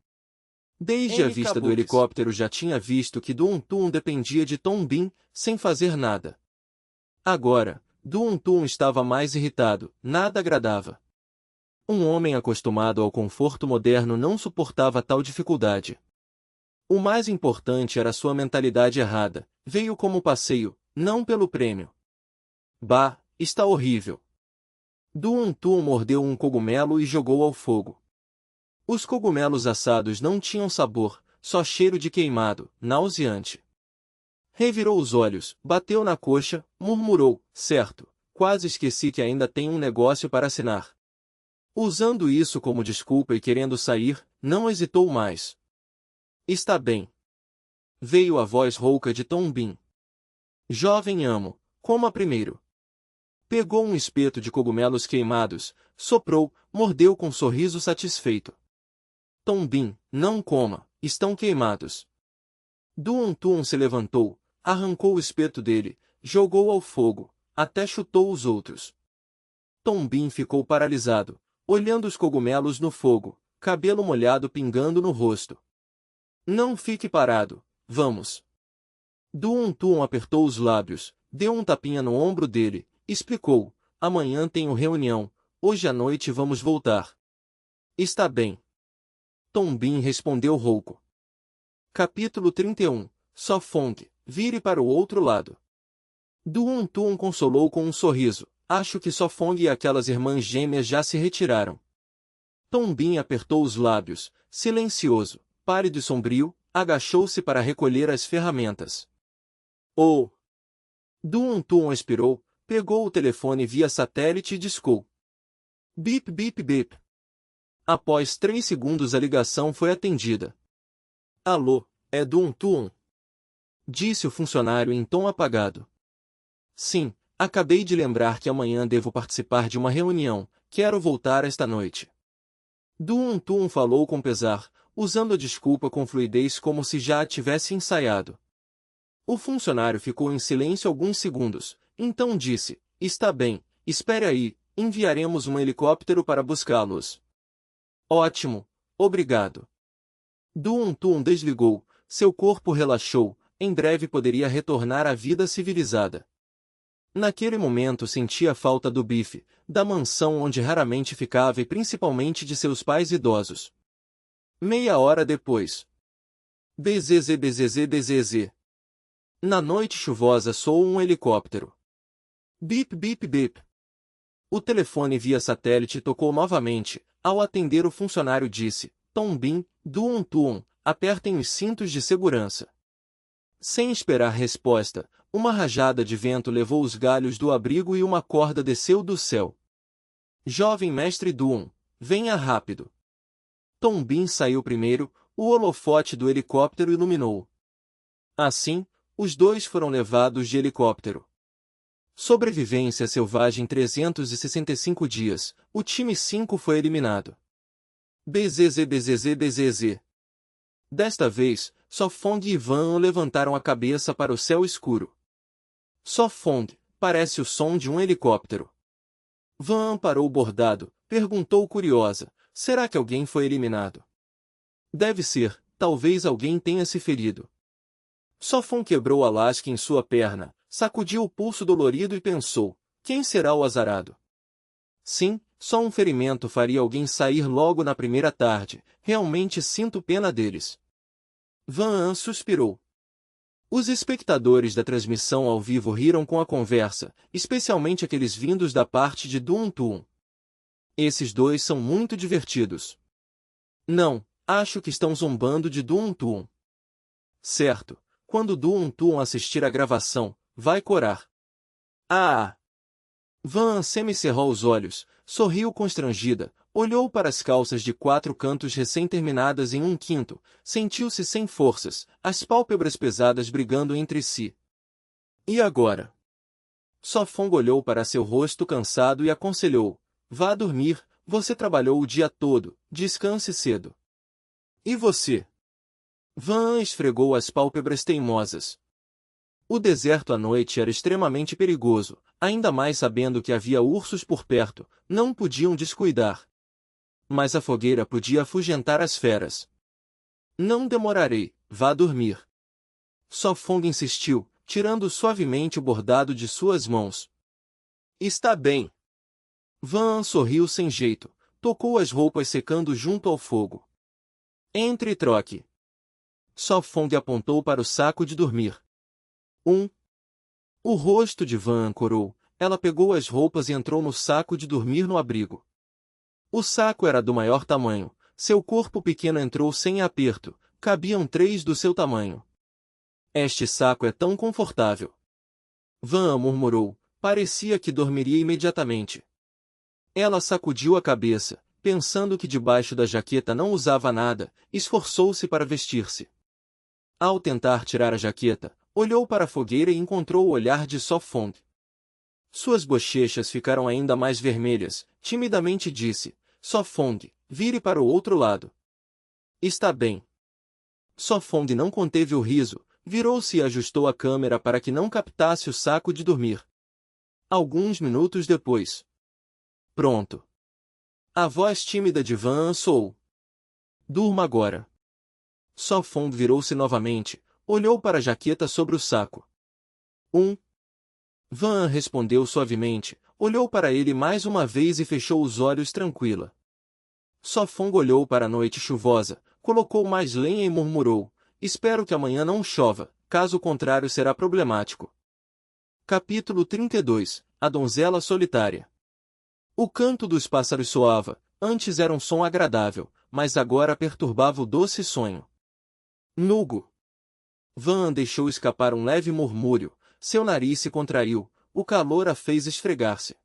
Desde a vista do helicóptero já tinha visto que Dum-Tum dependia de Tombinho, sem fazer nada. Agora, Dum-Tum estava mais irritado, nada agradava. Um homem acostumado ao conforto moderno não suportava tal dificuldade. O mais importante era sua mentalidade errada, veio como passeio, não pelo prêmio. Bah, está horrível. Dum-Tum mordeu um cogumelo e jogou ao fogo. Os cogumelos assados não tinham sabor, só cheiro de queimado, nauseante. Revirou os olhos, bateu na coxa, murmurou, certo, quase esqueci que ainda tem um negócio para assinar. Usando isso como desculpa e querendo sair, não hesitou mais. Está bem. Veio a voz rouca de Tombinho. Jovem amo, coma primeiro. Pegou um espeto de cogumelos queimados, soprou, mordeu com um sorriso satisfeito. Tombinho, não coma, estão queimados. Dum-Tum se levantou, arrancou o espeto dele, jogou ao fogo, até chutou os outros. Tombinho ficou paralisado, olhando os cogumelos no fogo, cabelo molhado pingando no rosto. Não fique parado, vamos. Dum-Tum apertou os lábios, deu um tapinha no ombro dele, explicou, amanhã tenho reunião, hoje à noite vamos voltar. Está bem. Tombinho respondeu rouco. Capítulo 31. Sofong, vire para o outro lado. Dum-Tum consolou com um sorriso, acho que Sofong e aquelas irmãs gêmeas já se retiraram. Tombinho apertou os lábios, silencioso, pálido e sombrio, agachou-se para recolher as ferramentas. Oh! Dum-Tum expirou, pegou o telefone via satélite e discou. Bip bip bip. Após 3 segundos a ligação foi atendida. Alô, é Dum-Tum? Disse o funcionário em tom apagado. Sim, acabei de lembrar que amanhã devo participar de uma reunião, quero voltar esta noite. Dum-Tum falou com pesar, usando a desculpa com fluidez como se já a tivesse ensaiado. O funcionário ficou em silêncio alguns segundos, então disse, está bem, espere aí, enviaremos um helicóptero para buscá-los. Ótimo, obrigado. Dum-Tum desligou, seu corpo relaxou, em breve poderia retornar à vida civilizada. Naquele momento sentia falta do bife, da mansão onde raramente ficava e principalmente de seus pais idosos. Meia hora depois. Bzzz. Na noite chuvosa soou um helicóptero. Bip bip bip. O telefone via satélite tocou novamente. Ao atender, o funcionário disse: Tom Bin, Duon Tuon, apertem os cintos de segurança. Sem esperar resposta, uma rajada de vento levou os galhos do abrigo e uma corda desceu do céu. Jovem mestre Duon, venha rápido. Tom Bin saiu primeiro, o holofote do helicóptero iluminou. Assim, os dois foram levados de helicóptero. Sobrevivência selvagem 365 dias, o time 5 foi eliminado. BZZ. Desta vez, Sofong e Van levantaram a cabeça para o céu escuro. Sofong, parece o som de um helicóptero. Van parou bordado, perguntou curiosa, será que alguém foi eliminado? Deve ser, talvez alguém tenha se ferido. Sofong quebrou a lasca em sua perna, sacudiu o pulso dolorido e pensou, quem será o azarado? Sim, só um ferimento faria alguém sair logo na primeira tarde, realmente sinto pena deles. Van suspirou. Os espectadores da transmissão ao vivo riram com a conversa, especialmente aqueles vindos da parte de Duon Tuon. Esses dois são muito divertidos. Não, acho que estão zombando de Duon Tuon. Certo, quando Duon Tuon assistir a gravação, vai corar. Ah! Van semicerrou os olhos, sorriu constrangida, olhou para as calças de 4 cantos recém-terminadas em 1/5, sentiu-se sem forças, as pálpebras pesadas brigando entre si. E agora? Sofong olhou para seu rosto cansado e aconselhou, vá dormir, você trabalhou o dia todo, descanse cedo. E você? Van esfregou as pálpebras teimosas. O deserto à noite era extremamente perigoso, ainda mais sabendo que havia ursos por perto, não podiam descuidar. Mas a fogueira podia afugentar as feras. Não demorarei, vá dormir. Sofong insistiu, tirando suavemente o bordado de suas mãos. Está bem. Van sorriu sem jeito, tocou as roupas secando junto ao fogo. Entre e troque. Sofong apontou para o saco de dormir. O rosto de Van ancorou, ela pegou as roupas e entrou no saco de dormir no abrigo. O saco era do maior tamanho, seu corpo pequeno entrou sem aperto, cabiam 3 do seu tamanho. Este saco é tão confortável. Van murmurou, parecia que dormiria imediatamente. Ela sacudiu a cabeça, pensando que debaixo da jaqueta não usava nada, esforçou-se para vestir-se. Ao tentar tirar a jaqueta, olhou para a fogueira e encontrou o olhar de Sofong. Suas bochechas ficaram ainda mais vermelhas, timidamente disse, Sofong, vire para o outro lado. Está bem. Sofong não conteve o riso, virou-se e ajustou a câmera para que não captasse o saco de dormir. Alguns minutos depois. Pronto. A voz tímida de Van soou. Durma agora. Sofong virou-se novamente, olhou para a jaqueta sobre o saco. Van respondeu suavemente, olhou para ele mais uma vez e fechou os olhos tranquila. Sofong olhou para a noite chuvosa, colocou mais lenha e murmurou, espero que amanhã não chova, caso contrário será problemático. Capítulo 32 A donzela solitária. O canto dos pássaros soava, antes era um som agradável, mas agora perturbava o doce sonho. Nugo. Van deixou escapar um leve murmúrio, seu nariz se contraiu, o calor a fez esfregar-se.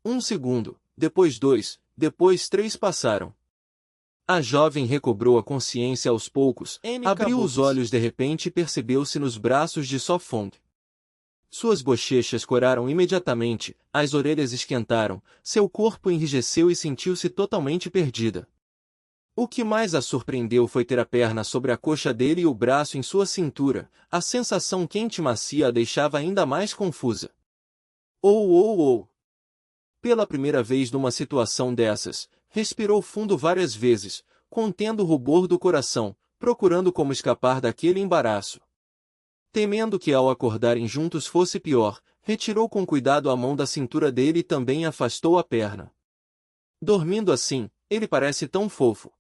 1 segundo, depois 2, depois 3 passaram. A jovem recobrou a consciência aos poucos, abriu os olhos de repente e percebeu-se nos braços de Sofong. Suas bochechas coraram imediatamente, as orelhas esquentaram, seu corpo enrijeceu e sentiu-se totalmente perdida. O que mais a surpreendeu foi ter a perna sobre a coxa dele e o braço em sua cintura, a sensação quente e macia a deixava ainda mais confusa. Oh! Pela primeira vez numa situação dessas, respirou fundo várias vezes, contendo o rubor do coração, procurando como escapar daquele embaraço. Temendo que ao acordarem juntos fosse pior, retirou com cuidado a mão da cintura dele e também afastou a perna. Dormindo assim, ele parece tão fofo.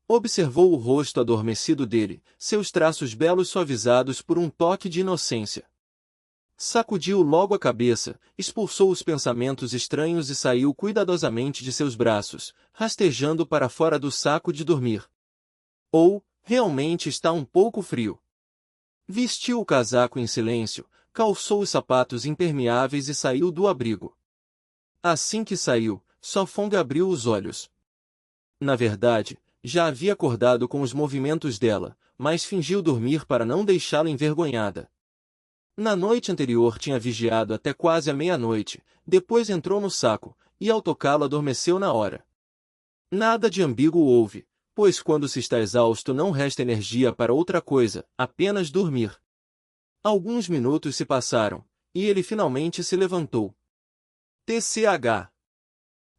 Observou o rosto adormecido dele, seus traços belos suavizados por um toque de inocência. Sacudiu logo a cabeça, expulsou os pensamentos estranhos e saiu cuidadosamente de seus braços, rastejando para fora do saco de dormir. Realmente está um pouco frio. Vestiu o casaco em silêncio, calçou os sapatos impermeáveis e saiu do abrigo. Assim que saiu, Sofong abriu os olhos. Na verdade, já havia acordado com os movimentos dela, mas fingiu dormir para não deixá-la envergonhada. Na noite anterior tinha vigiado até quase a meia-noite, depois entrou no saco, e ao tocá-lo adormeceu na hora. Nada de ambíguo houve, pois quando se está exausto não resta energia para outra coisa, apenas dormir. Alguns minutos se passaram, e ele finalmente se levantou. TCH.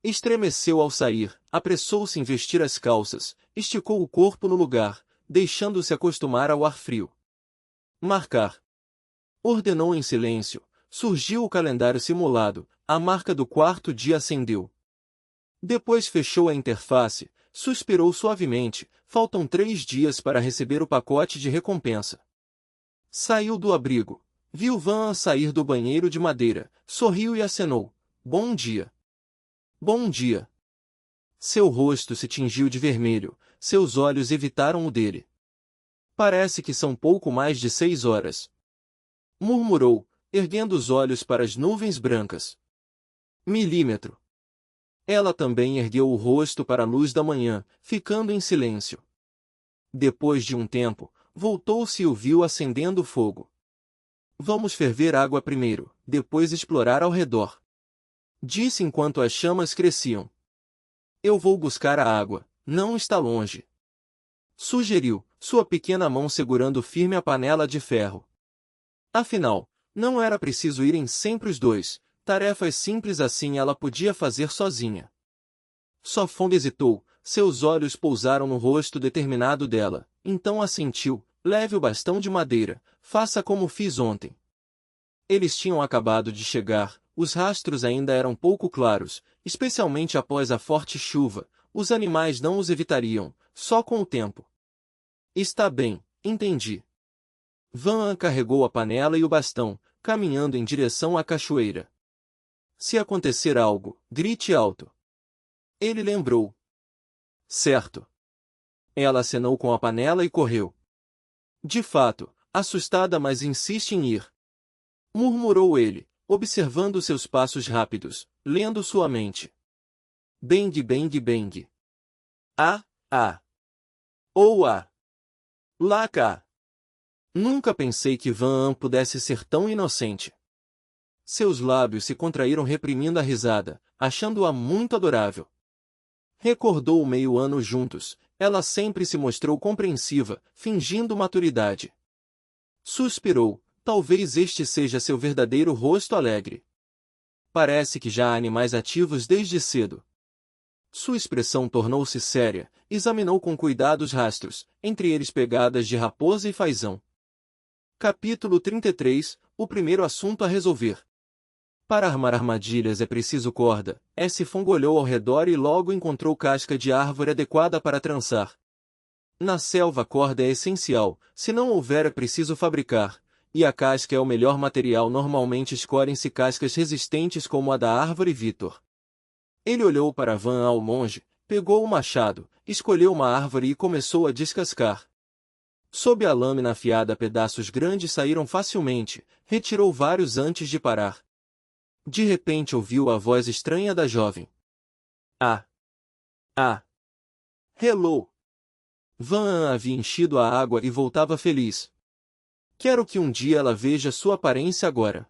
Estremeceu ao sair, apressou-se em vestir as calças, esticou o corpo no lugar, deixando-se acostumar ao ar frio. Marcar. Ordenou em silêncio, surgiu o calendário simulado, a marca do quarto dia acendeu. Depois fechou a interface, suspirou suavemente, faltam 3 dias para receber o pacote de recompensa. Saiu do abrigo, viu Van sair do banheiro de madeira, sorriu e acenou. Bom dia. Bom dia. Seu rosto se tingiu de vermelho, seus olhos evitaram o dele. Parece que são pouco mais de 6 horas. Murmurou, erguendo os olhos para as nuvens brancas. Milímetro. Ela também ergueu o rosto para a luz da manhã, ficando em silêncio. Depois de um tempo, voltou-se e o viu acendendo fogo. Vamos ferver água primeiro, depois explorar ao redor. Disse enquanto as chamas cresciam. Eu vou buscar a água, não está longe. Sugeriu, sua pequena mão segurando firme a panela de ferro. Afinal, não era preciso irem sempre os dois, tarefas simples assim ela podia fazer sozinha. Sofong hesitou, seus olhos pousaram no rosto determinado dela, então assentiu, leve o bastão de madeira, faça como fiz ontem. Eles tinham acabado de chegar, os rastros ainda eram pouco claros, especialmente após a forte chuva, os animais não os evitariam, só com o tempo. Está bem, entendi. Van carregou a panela e o bastão, caminhando em direção à cachoeira. Se acontecer algo, grite alto. Ele lembrou. Certo. Ela acenou com a panela e correu. De fato, assustada mas insiste em ir. Murmurou ele, observando seus passos rápidos, lendo sua mente. Bang bang bang. Ah. Ou ah. Lá cá. Nunca pensei que Van pudesse ser tão inocente. Seus lábios se contraíram reprimindo a risada, achando-a muito adorável. Recordou o meio ano juntos, ela sempre se mostrou compreensiva, fingindo maturidade. Suspirou, talvez este seja seu verdadeiro rosto alegre. Parece que já há animais ativos desde cedo. Sua expressão tornou-se séria, examinou com cuidado os rastros, entre eles pegadas de raposa e fazão. Capítulo 33, o primeiro assunto a resolver. Para armar armadilhas é preciso corda. Sofong olhou ao redor e logo encontrou casca de árvore adequada para trançar. Na selva a corda é essencial, se não houver é preciso fabricar, e a casca é o melhor material. Normalmente escolhem-se cascas resistentes como a da árvore Vitor. Ele olhou para Van ao longe, pegou o machado, escolheu uma árvore e começou a descascar. Sob a lâmina afiada pedaços grandes saíram facilmente, retirou vários antes de parar. De repente ouviu a voz estranha da jovem. Ah! Hello! Van havia enchido a água e voltava feliz. Quero que um dia ela veja sua aparência agora.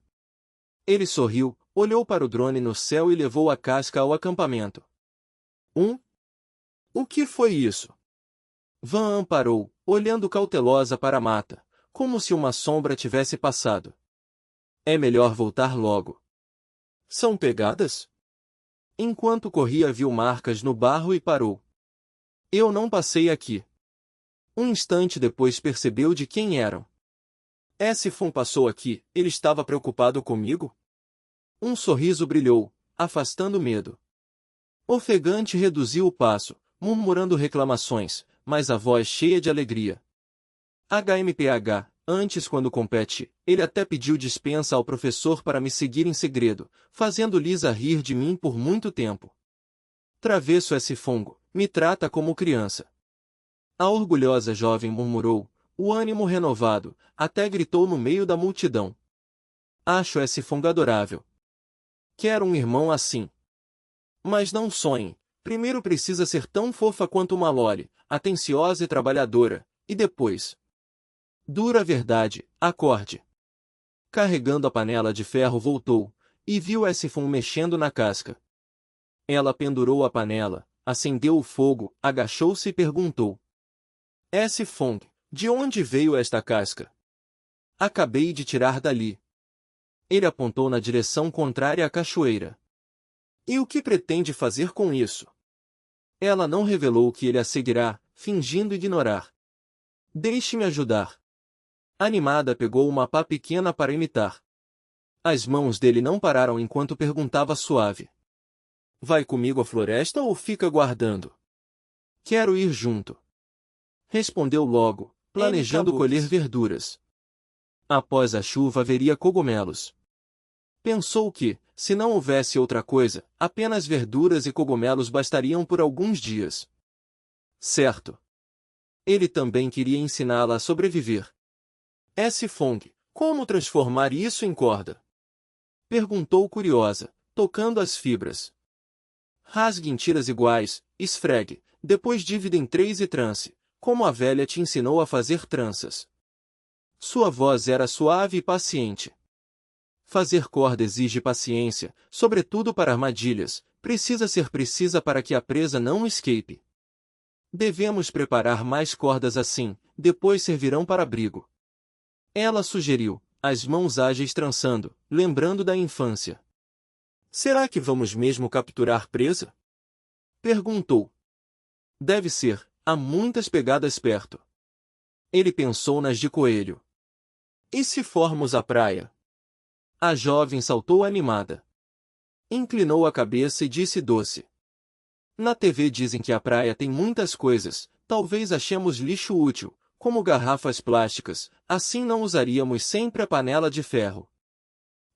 Ele sorriu, olhou para o drone no céu e levou a casca ao acampamento. O que foi isso? Van parou, olhando cautelosa para a mata, como se uma sombra tivesse passado. É melhor voltar logo. São pegadas? Enquanto corria viu marcas no barro e parou. Eu não passei aqui. Um instante depois percebeu de quem eram. Sofong passou aqui, ele estava preocupado comigo? Um sorriso brilhou, afastando o medo. Ofegante reduziu o passo, murmurando reclamações, mas a voz cheia de alegria. HMPH, Antes, quando compete, ele até pediu dispensa ao professor para me seguir em segredo, fazendo Lisa rir de mim por muito tempo. Travesso esse fongo, me trata como criança. A orgulhosa jovem murmurou, o ânimo renovado, até gritou no meio da multidão. Acho esse fongo adorável. Quero um irmão assim. Mas não sonhe, primeiro precisa ser tão fofa quanto uma Loli, atenciosa e trabalhadora, e depois... Dura verdade, acorde. Carregando a panela de ferro voltou, e viu Esifon mexendo na casca. Ela pendurou a panela, acendeu o fogo, agachou-se e perguntou. Esifon, de onde veio esta casca? Acabei de tirar dali. Ele apontou na direção contrária à cachoeira. E o que pretende fazer com isso? Ela não revelou que ele a seguirá, fingindo ignorar. Deixe-me ajudar. Animada pegou uma pá pequena para imitar. As mãos dele não pararam enquanto perguntava suave. Vai comigo à floresta ou fica guardando? Quero ir junto. Respondeu logo, planejando colher verduras. Após a chuva haveria cogumelos. Pensou que, se não houvesse outra coisa, apenas verduras e cogumelos bastariam por alguns dias. Certo. Ele também queria ensiná-la a sobreviver. Esifon, como transformar isso em corda? Perguntou curiosa, tocando as fibras. Rasgue em tiras iguais, esfregue, depois divida em 3 e trance, como a velha te ensinou a fazer tranças. Sua voz era suave e paciente. Fazer corda exige paciência, sobretudo para armadilhas, precisa ser precisa para que a presa não escape. Devemos preparar mais cordas assim, depois servirão para abrigo. Ela sugeriu, as mãos ágeis trançando, lembrando da infância. Será que vamos mesmo capturar presa? Perguntou. Deve ser, há muitas pegadas perto. Ele pensou nas de coelho. E se formos à praia? A jovem saltou animada. Inclinou a cabeça e disse doce. Na TV dizem que a praia tem muitas coisas, talvez achemos lixo útil, como garrafas plásticas, assim não usaríamos sempre a panela de ferro.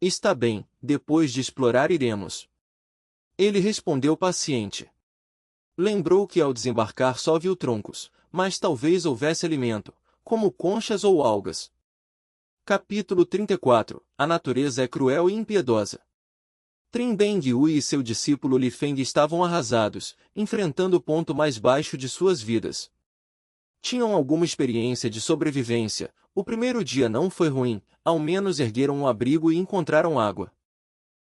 Está bem, depois de explorar iremos. Ele respondeu paciente. Lembrou que ao desembarcar só viu troncos, mas talvez houvesse alimento, como conchas ou algas. Capítulo 34. A natureza é cruel e impiedosa. Trinbeng Yui e seu discípulo Li Feng estavam arrasados, enfrentando o ponto mais baixo de suas vidas. Tinham alguma experiência de sobrevivência, o primeiro dia não foi ruim, ao menos ergueram um abrigo e encontraram água.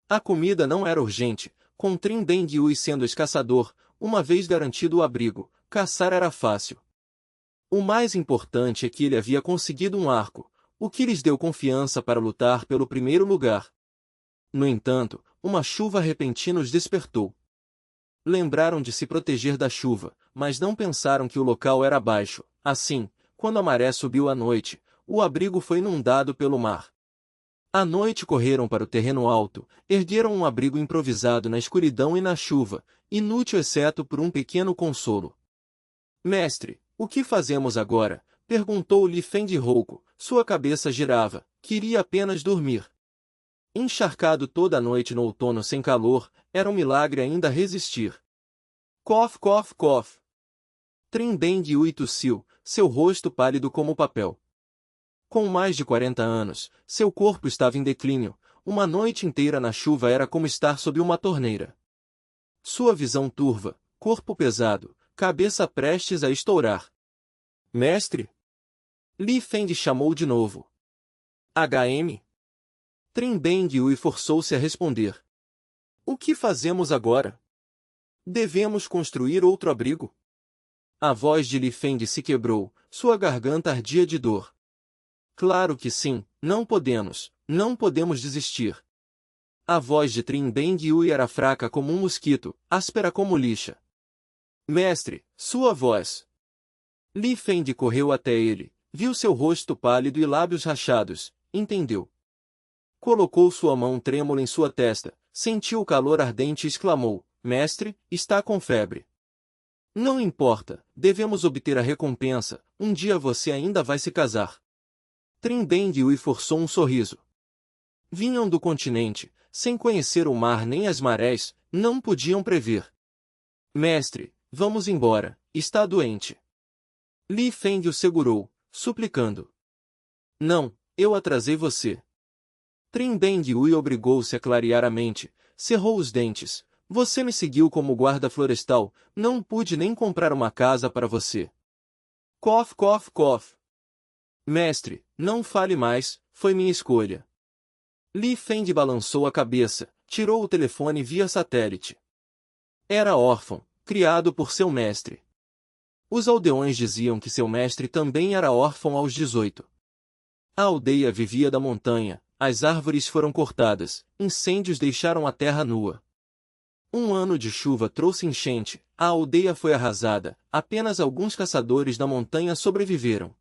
A comida não era urgente, com Trinbeng Yui sendo caçador, uma vez garantido o abrigo, caçar era fácil. O mais importante é que ele havia conseguido um arco, o que lhes deu confiança para lutar pelo primeiro lugar. No entanto, uma chuva repentina os despertou. Lembraram de se proteger da chuva, mas não pensaram que o local era baixo. Assim, quando a maré subiu à noite, o abrigo foi inundado pelo mar. À noite correram para o terreno alto, ergueram um abrigo improvisado na escuridão e na chuva, inútil exceto por um pequeno consolo. Mestre, o que fazemos agora? Perguntou Li Feng rouco, sua cabeça girava, queria apenas dormir. Encharcado toda a noite no outono sem calor, era um milagre ainda resistir. Cof, cof, cof. Trinbeng Yui tossiu, seu rosto pálido como papel. Com mais de 40 anos, seu corpo estava em declínio, uma noite inteira na chuva era como estar sob uma torneira. Sua visão turva, corpo pesado, cabeça prestes a estourar. Mestre? Li Feng chamou de novo. HM? Trinbeng Yui forçou-se a responder. O que fazemos agora? Devemos construir outro abrigo? A voz de Li Feng se quebrou, sua garganta ardia de dor. Claro que sim, não podemos desistir. A voz de Trinbeng Yui era fraca como um mosquito, áspera como lixa. Mestre, sua voz. Li Feng correu até ele, viu seu rosto pálido e lábios rachados, entendeu. Colocou sua mão trêmula em sua testa, sentiu o calor ardente e exclamou, Mestre, está com febre. Não importa, devemos obter a recompensa, um dia você ainda vai se casar. Trindade forçou um sorriso. Vinham do continente, sem conhecer o mar nem as marés, não podiam prever. Mestre, vamos embora, está doente. Li Feng o segurou, suplicando. Não, eu atrasei você. Trindade obrigou-se a clarear a mente, cerrou os dentes. Você me seguiu como guarda florestal, não pude nem comprar uma casa para você. Cof, cof, cof. Mestre, não fale mais, foi minha escolha. Li Feng balançou a cabeça, tirou o telefone via satélite. Era órfão, criado por seu mestre. Os aldeões diziam que seu mestre também era órfão aos 18. A aldeia vivia da montanha, as árvores foram cortadas, incêndios deixaram a terra nua. Um ano de chuva trouxe enchente, a aldeia foi arrasada, apenas alguns caçadores da montanha sobreviveram.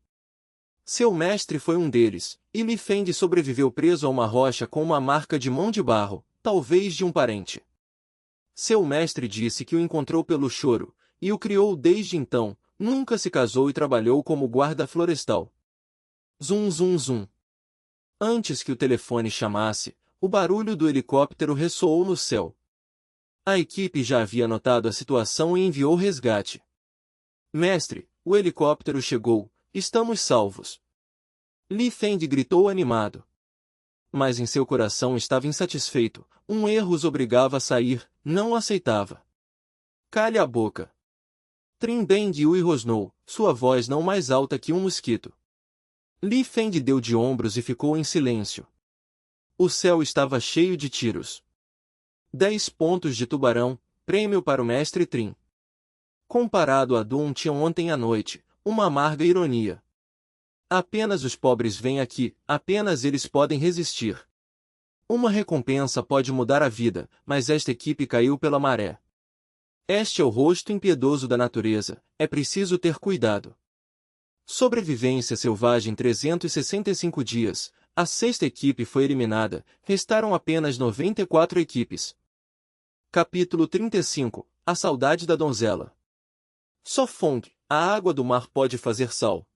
Seu mestre foi um deles, e Li Feng sobreviveu preso a uma rocha com uma marca de mão de barro, talvez de um parente. Seu mestre disse que o encontrou pelo choro, e o criou desde então, nunca se casou e trabalhou como guarda florestal. Zum zum zum. Antes que o telefone chamasse, o barulho do helicóptero ressoou no céu. A equipe já havia notado a situação e enviou resgate. Mestre, o helicóptero chegou, estamos salvos. Li Feng gritou animado. Mas em seu coração estava insatisfeito, um erro os obrigava a sair, não aceitava. Calhe a boca. Trindade rosnou, sua voz não mais alta que um mosquito. Li Feng deu de ombros e ficou em silêncio. O céu estava cheio de tiros. 10 pontos de tubarão, prêmio para o mestre Trin. Comparado a Dun Tian ontem à noite, uma amarga ironia. Apenas os pobres vêm aqui, apenas eles podem resistir. Uma recompensa pode mudar a vida, mas esta equipe caiu pela maré. Este é o rosto impiedoso da natureza, é preciso ter cuidado. Sobrevivência selvagem 365 dias, a sexta equipe foi eliminada, restaram apenas 94 equipes. Capítulo 35 – A saudade da donzela. Só Fong, a água do mar pode fazer sal.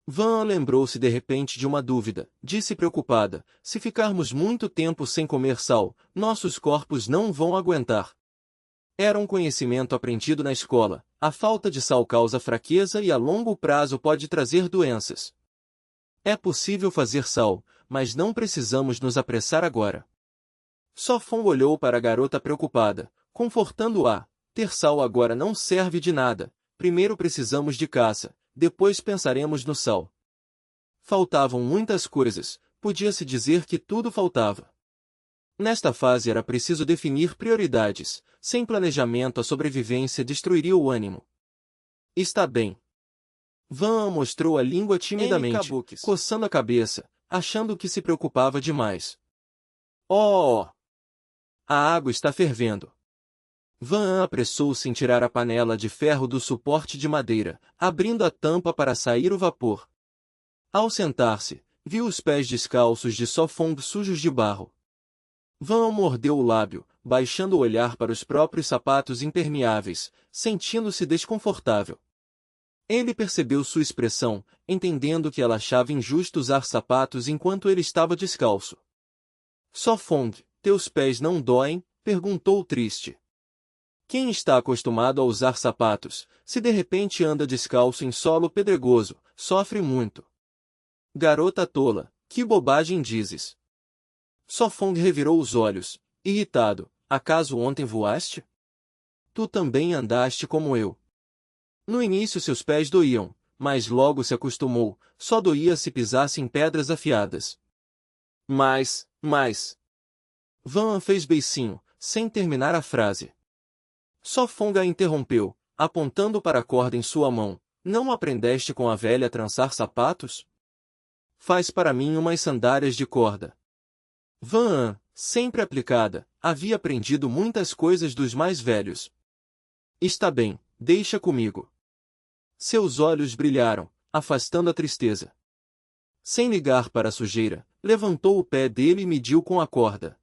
Van lembrou-se de repente de uma dúvida, disse preocupada, se ficarmos muito tempo sem comer sal, nossos corpos não vão aguentar. Era um conhecimento aprendido na escola, a falta de sal causa fraqueza e a longo prazo pode trazer doenças. É possível fazer sal, mas não precisamos nos apressar agora. Só Fong olhou para a garota preocupada, confortando-a. Ter sal agora não serve de nada, primeiro precisamos de caça, depois pensaremos no sal. Faltavam muitas coisas, podia-se dizer que tudo faltava. Nesta fase era preciso definir prioridades, sem planejamento a sobrevivência destruiria o ânimo. Está bem. Van mostrou a língua timidamente, coçando a cabeça, achando que se preocupava demais. Oh! A água está fervendo. Van apressou-se em tirar a panela de ferro do suporte de madeira, abrindo a tampa para sair o vapor. Ao sentar-se, viu os pés descalços de Só Fong sujos de barro. Van mordeu o lábio, baixando o olhar para os próprios sapatos impermeáveis, sentindo-se desconfortável. Ele percebeu sua expressão, entendendo que ela achava injusto usar sapatos enquanto ele estava descalço. Só Fong, teus pés não doem? Perguntou triste. Quem está acostumado a usar sapatos, se de repente anda descalço em solo pedregoso, sofre muito. Garota tola, que bobagem dizes? Só Fong revirou os olhos, irritado. Acaso ontem voaste? Tu também andaste como eu. No início seus pés doíam, mas logo se acostumou, só doía se pisasse em pedras afiadas. Mas... Van fez beicinho, sem terminar a frase. Só Fong a interrompeu, apontando para a corda em sua mão. Não aprendeste com a velha a trançar sapatos? Faz para mim umas sandálias de corda. Van, sempre aplicada, havia aprendido muitas coisas dos mais velhos. Está bem, deixa comigo. Seus olhos brilharam, afastando a tristeza. Sem ligar para a sujeira, levantou o pé dele e mediu com a corda.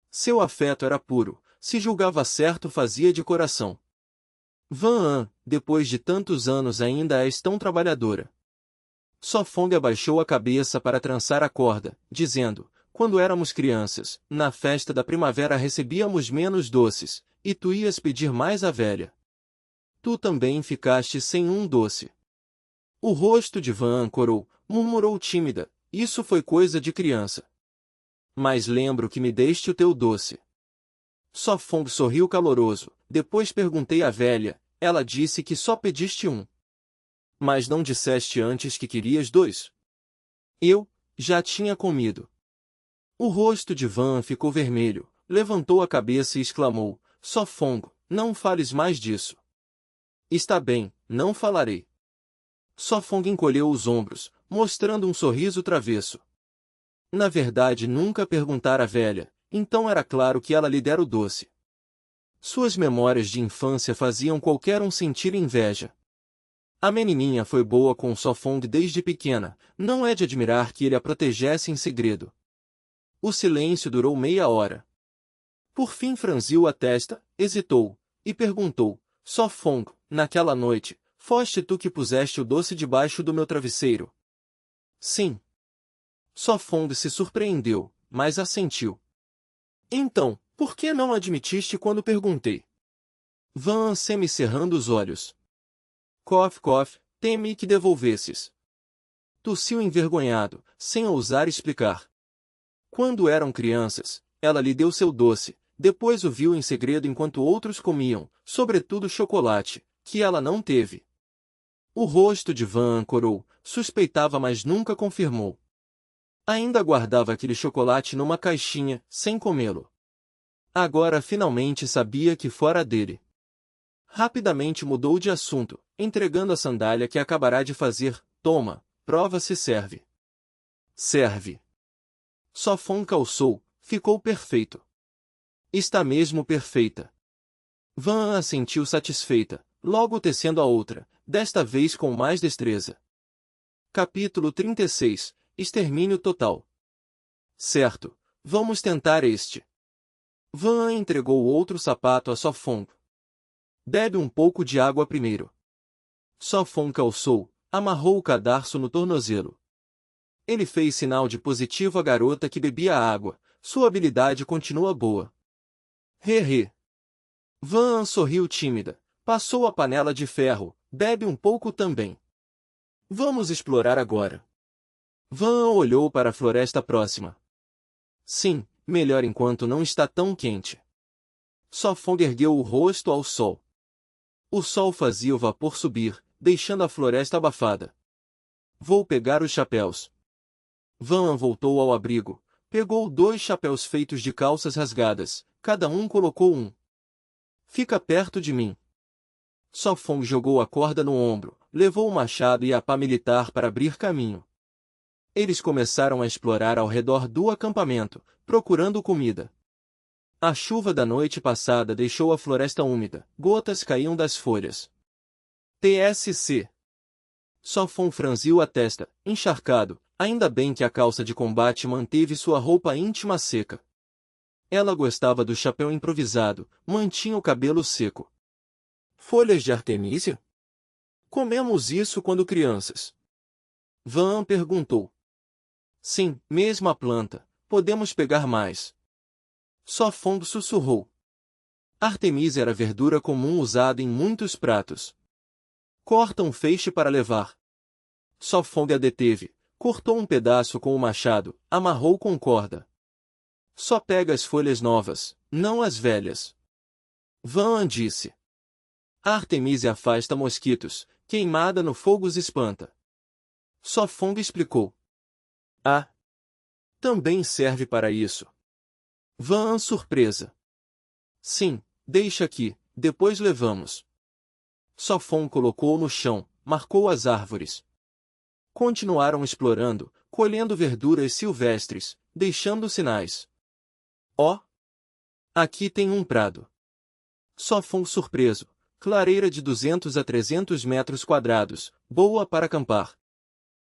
Seu afeto era puro, se julgava certo fazia de coração. Van, depois de tantos anos ainda és tão trabalhadora. Sofong abaixou a cabeça para trançar a corda, dizendo: quando éramos crianças, na festa da primavera recebíamos menos doces, e tu ias pedir mais à velha. Tu também ficaste sem um doce. O rosto de Van ancorou, murmurou tímida: isso foi coisa de criança. Mas lembro que me deste o teu doce. Sofong sorriu caloroso. Depois perguntei à velha, ela disse que só pediste um. Mas não disseste antes que querias dois? Eu já tinha comido. O rosto de Van ficou vermelho, levantou a cabeça e exclamou: Sofong, não fales mais disso. Está bem, não falarei. Sofong encolheu os ombros, mostrando um sorriso travesso. Na verdade, nunca perguntara à velha, então era claro que ela lhe dera o doce. Suas memórias de infância faziam qualquer um sentir inveja. A menininha foi boa com Sofong desde pequena, não é de admirar que ele a protegesse em segredo. O silêncio durou meia hora. Por fim franziu a testa, hesitou, e perguntou: Sofong, naquela noite, foste tu que puseste o doce debaixo do meu travesseiro? Sim. Sofong se surpreendeu, mas assentiu. Então, por que não admitiste quando perguntei? Van semicerrando os olhos. Cof, cof, temi que devolvesses. Tossiu envergonhado, sem ousar explicar. Quando eram crianças, ela lhe deu seu doce, depois o viu em segredo enquanto outros comiam, sobretudo chocolate, que ela não teve. O rosto de Van ancorou, suspeitava mas nunca confirmou. Ainda guardava aquele chocolate numa caixinha, sem comê-lo. Agora finalmente sabia que fora dele. Rapidamente mudou de assunto, entregando a sandália que acabará de fazer. Toma, prova se serve. Serve. Sofong calçou, ficou perfeito. Está mesmo perfeita. Van assentiu satisfeita, logo tecendo a outra, desta vez com mais destreza. Capítulo 36 Extermínio total. Certo, vamos tentar este. Van entregou outro sapato a Sofong. Bebe um pouco de água primeiro. Sofong calçou, amarrou o cadarço no tornozelo. Ele fez sinal de positivo à garota que bebia água. Sua habilidade continua boa. He. Van sorriu tímida. Passou a panela de ferro. Bebe um pouco também. Vamos explorar agora. Van olhou para a floresta próxima. Sim, melhor enquanto não está tão quente. Sofong ergueu o rosto ao sol. O sol fazia o vapor subir, deixando a floresta abafada. Vou pegar os chapéus. Van voltou ao abrigo, pegou 2 chapéus feitos de calças rasgadas, cada um colocou um. Fica perto de mim. Sofong jogou a corda no ombro, levou o machado e a pá militar para abrir caminho. Eles começaram a explorar ao redor do acampamento, procurando comida. A chuva da noite passada deixou a floresta úmida, gotas caíam das folhas. TSC. Sofong franziu a testa, encharcado, ainda bem que a calça de combate manteve sua roupa íntima seca. Ela gostava do chapéu improvisado, mantinha o cabelo seco. Folhas de artemísia? Comemos isso quando crianças. Van perguntou. Sim, mesmo a planta. Podemos pegar mais. Sofong sussurrou. Artemisia era verdura comum usada em muitos pratos. Corta um feixe para levar. Sofong a deteve. Cortou um pedaço com o machado, amarrou com corda. Só pega as folhas novas, não as velhas. Van disse. A Artemisia afasta mosquitos, queimada no fogo os espanta. Sofong explicou. Ah! Também serve para isso. Van surpresa. Sim, deixa aqui, depois levamos. Sofong colocou no chão, marcou as árvores. Continuaram explorando, colhendo verduras silvestres, deixando sinais. Ó! Aqui tem um prado. Sofong surpreso. Clareira de 200 a 300 metros quadrados, boa para acampar.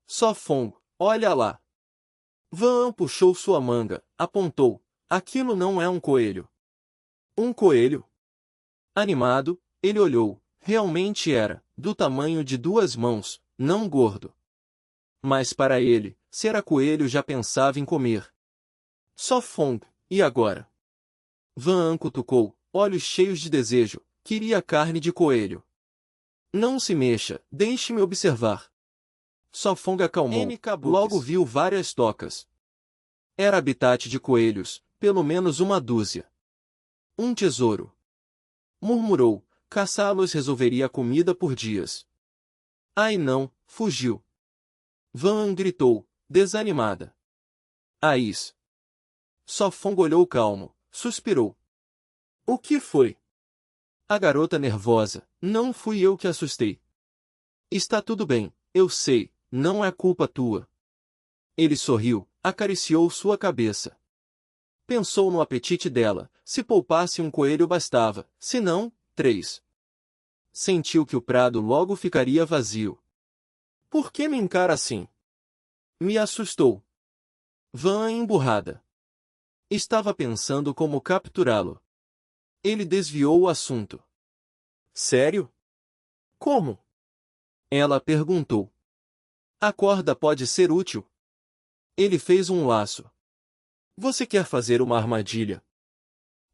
Sofong, olha lá. Van puxou sua manga, apontou. Aquilo não é um coelho. Um coelho? Animado, ele olhou. Realmente era, do tamanho de 2 mãos, não gordo. Mas para ele, ser coelho já pensava em comer. Só Fong, e agora? Van An cutucou, olhos cheios de desejo, queria carne de coelho. Não se mexa, deixe-me observar. Só Fong acalmou, logo viu várias tocas. Era habitat de coelhos, pelo menos uma dúzia. Um tesouro. Murmurou, caçá-los resolveria a comida por dias. Ai não, fugiu. Van An gritou, desanimada. Ais. Só Fong olhou calmo, suspirou. O que foi? A garota nervosa, não fui eu que assustei. Está tudo bem, eu sei, não é culpa tua. Ele sorriu, acariciou sua cabeça. Pensou no apetite dela, se poupasse um coelho bastava, se não, 3. Sentiu que o prado logo ficaria vazio. Por que me encara assim? Me assustou. Van emburrada. Estava pensando como capturá-lo. Ele desviou o assunto. Sério? Como? Ela perguntou. A corda pode ser útil. Ele fez um laço. Você quer fazer uma armadilha?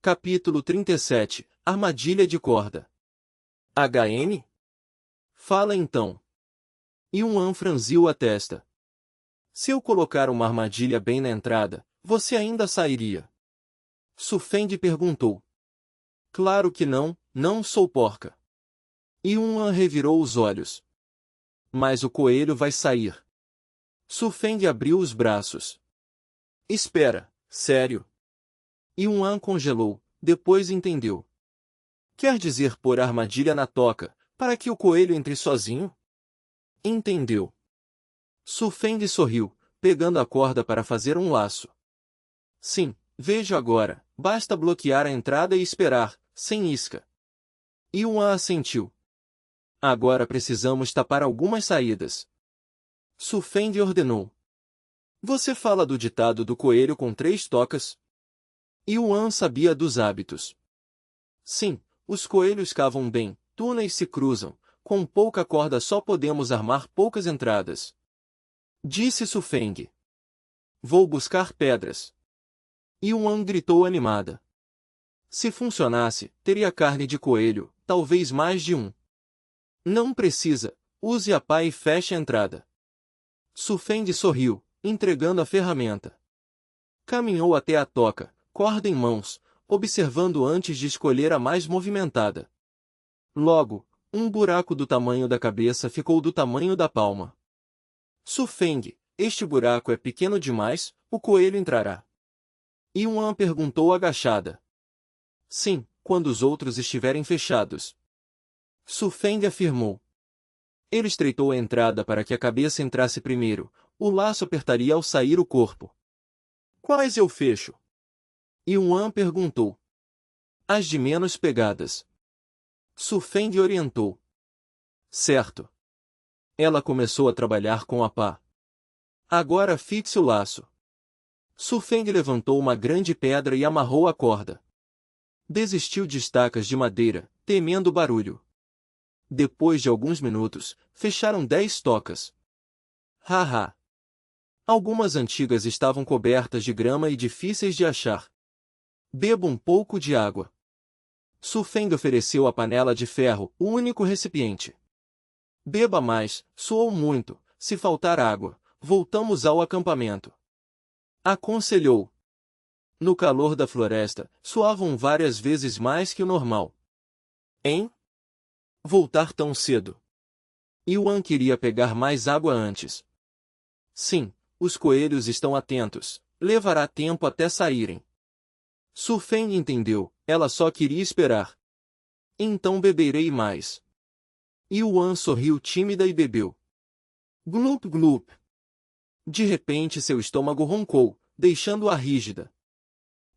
Capítulo 37. Armadilha de corda. HM? Fala então. Yuan franziu a testa. Se eu colocar uma armadilha bem na entrada, você ainda sairia? Su Feng perguntou. Claro que não, não sou porca. Yuan revirou os olhos. Mas o coelho vai sair. Su Feng abriu os braços. Espera, sério? Yuan congelou, depois entendeu. Quer dizer pôr a armadilha na toca, para que o coelho entre sozinho? Entendeu. Su Feng sorriu, pegando a corda para fazer um laço. Sim, vejo agora, basta bloquear a entrada e esperar, sem isca. Yuan assentiu. Agora precisamos tapar algumas saídas. Su Feng ordenou. Você fala do ditado do coelho com 3 tocas? Yuan sabia dos hábitos. Sim, os coelhos cavam bem, túneis se cruzam, com pouca corda só podemos armar poucas entradas. Disse Su Feng. Vou buscar pedras. Yuan gritou animada. Se funcionasse, teria carne de coelho, talvez mais de um. Não precisa, use a pá e feche a entrada. Su Feng sorriu, entregando a ferramenta. Caminhou até a toca, corda em mãos, observando antes de escolher a mais movimentada. Logo, um buraco do tamanho da cabeça ficou do tamanho da palma. Su Feng, este buraco é pequeno demais, o coelho entrará. Yuan perguntou agachada. Sim, quando os outros estiverem fechados. Su Feng afirmou. Ele estreitou a entrada para que a cabeça entrasse primeiro, o laço apertaria ao sair o corpo. Quais eu fecho? Yuan perguntou. As de menos pegadas. Su Feng orientou. Certo. Ela começou a trabalhar com a pá. Agora fixe o laço. Su Feng levantou uma grande pedra e amarrou a corda. Desistiu de estacas de madeira, temendo o barulho. Depois de alguns minutos, fecharam 10 tocas. Haha! Algumas antigas estavam cobertas de grama e difíceis de achar. Beba um pouco de água. Su Feng ofereceu a panela de ferro, o único recipiente. Beba mais, suou muito, se faltar água, voltamos ao acampamento. Aconselhou. No calor da floresta, suavam várias vezes mais que o normal. Hein? Voltar tão cedo. Yuan queria pegar mais água antes. Sim, os coelhos estão atentos, levará tempo até saírem. Su Feng entendeu, ela só queria esperar. Então beberei mais. Yuan sorriu tímida e bebeu. Glup glup. De repente seu estômago roncou, deixando-a rígida.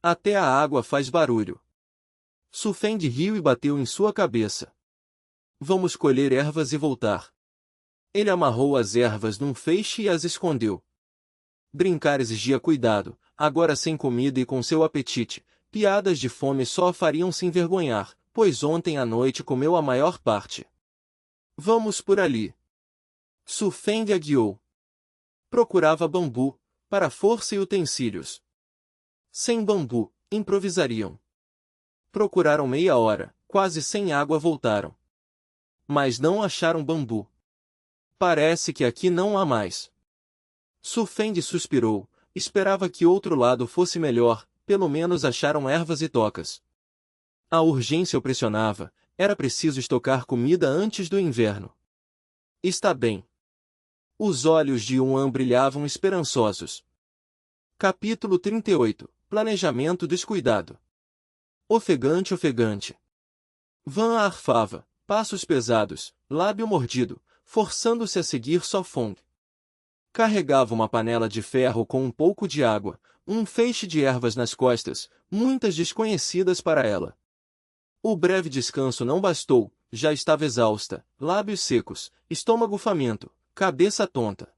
Até a água faz barulho. Su Feng riu e bateu em sua cabeça. Vamos colher ervas e voltar. Ele amarrou as ervas num feixe e as escondeu. Brincar exigia cuidado, agora sem comida e com seu apetite, piadas de fome só a fariam se envergonhar, pois ontem à noite comeu a maior parte. Vamos por ali. Su Feng a guiou. Procurava bambu, para força e utensílios. Sem bambu, improvisariam. Procuraram meia hora, quase sem água voltaram. Mas não acharam bambu. Parece que aqui não há mais. Sufende suspirou, esperava que outro lado fosse melhor, pelo menos acharam ervas e tocas. A urgência o pressionava, era preciso estocar comida antes do inverno. Está bem. Os olhos de Yuan brilhavam esperançosos. Capítulo 38. Planejamento descuidado. Ofegante, ofegante. Van arfava, passos pesados, lábio mordido, forçando-se a seguir Sofong. Carregava uma panela de ferro com um pouco de água, um feixe de ervas nas costas, muitas desconhecidas para ela. O breve descanso não bastou, já estava exausta, lábios secos, estômago faminto, cabeça tonta.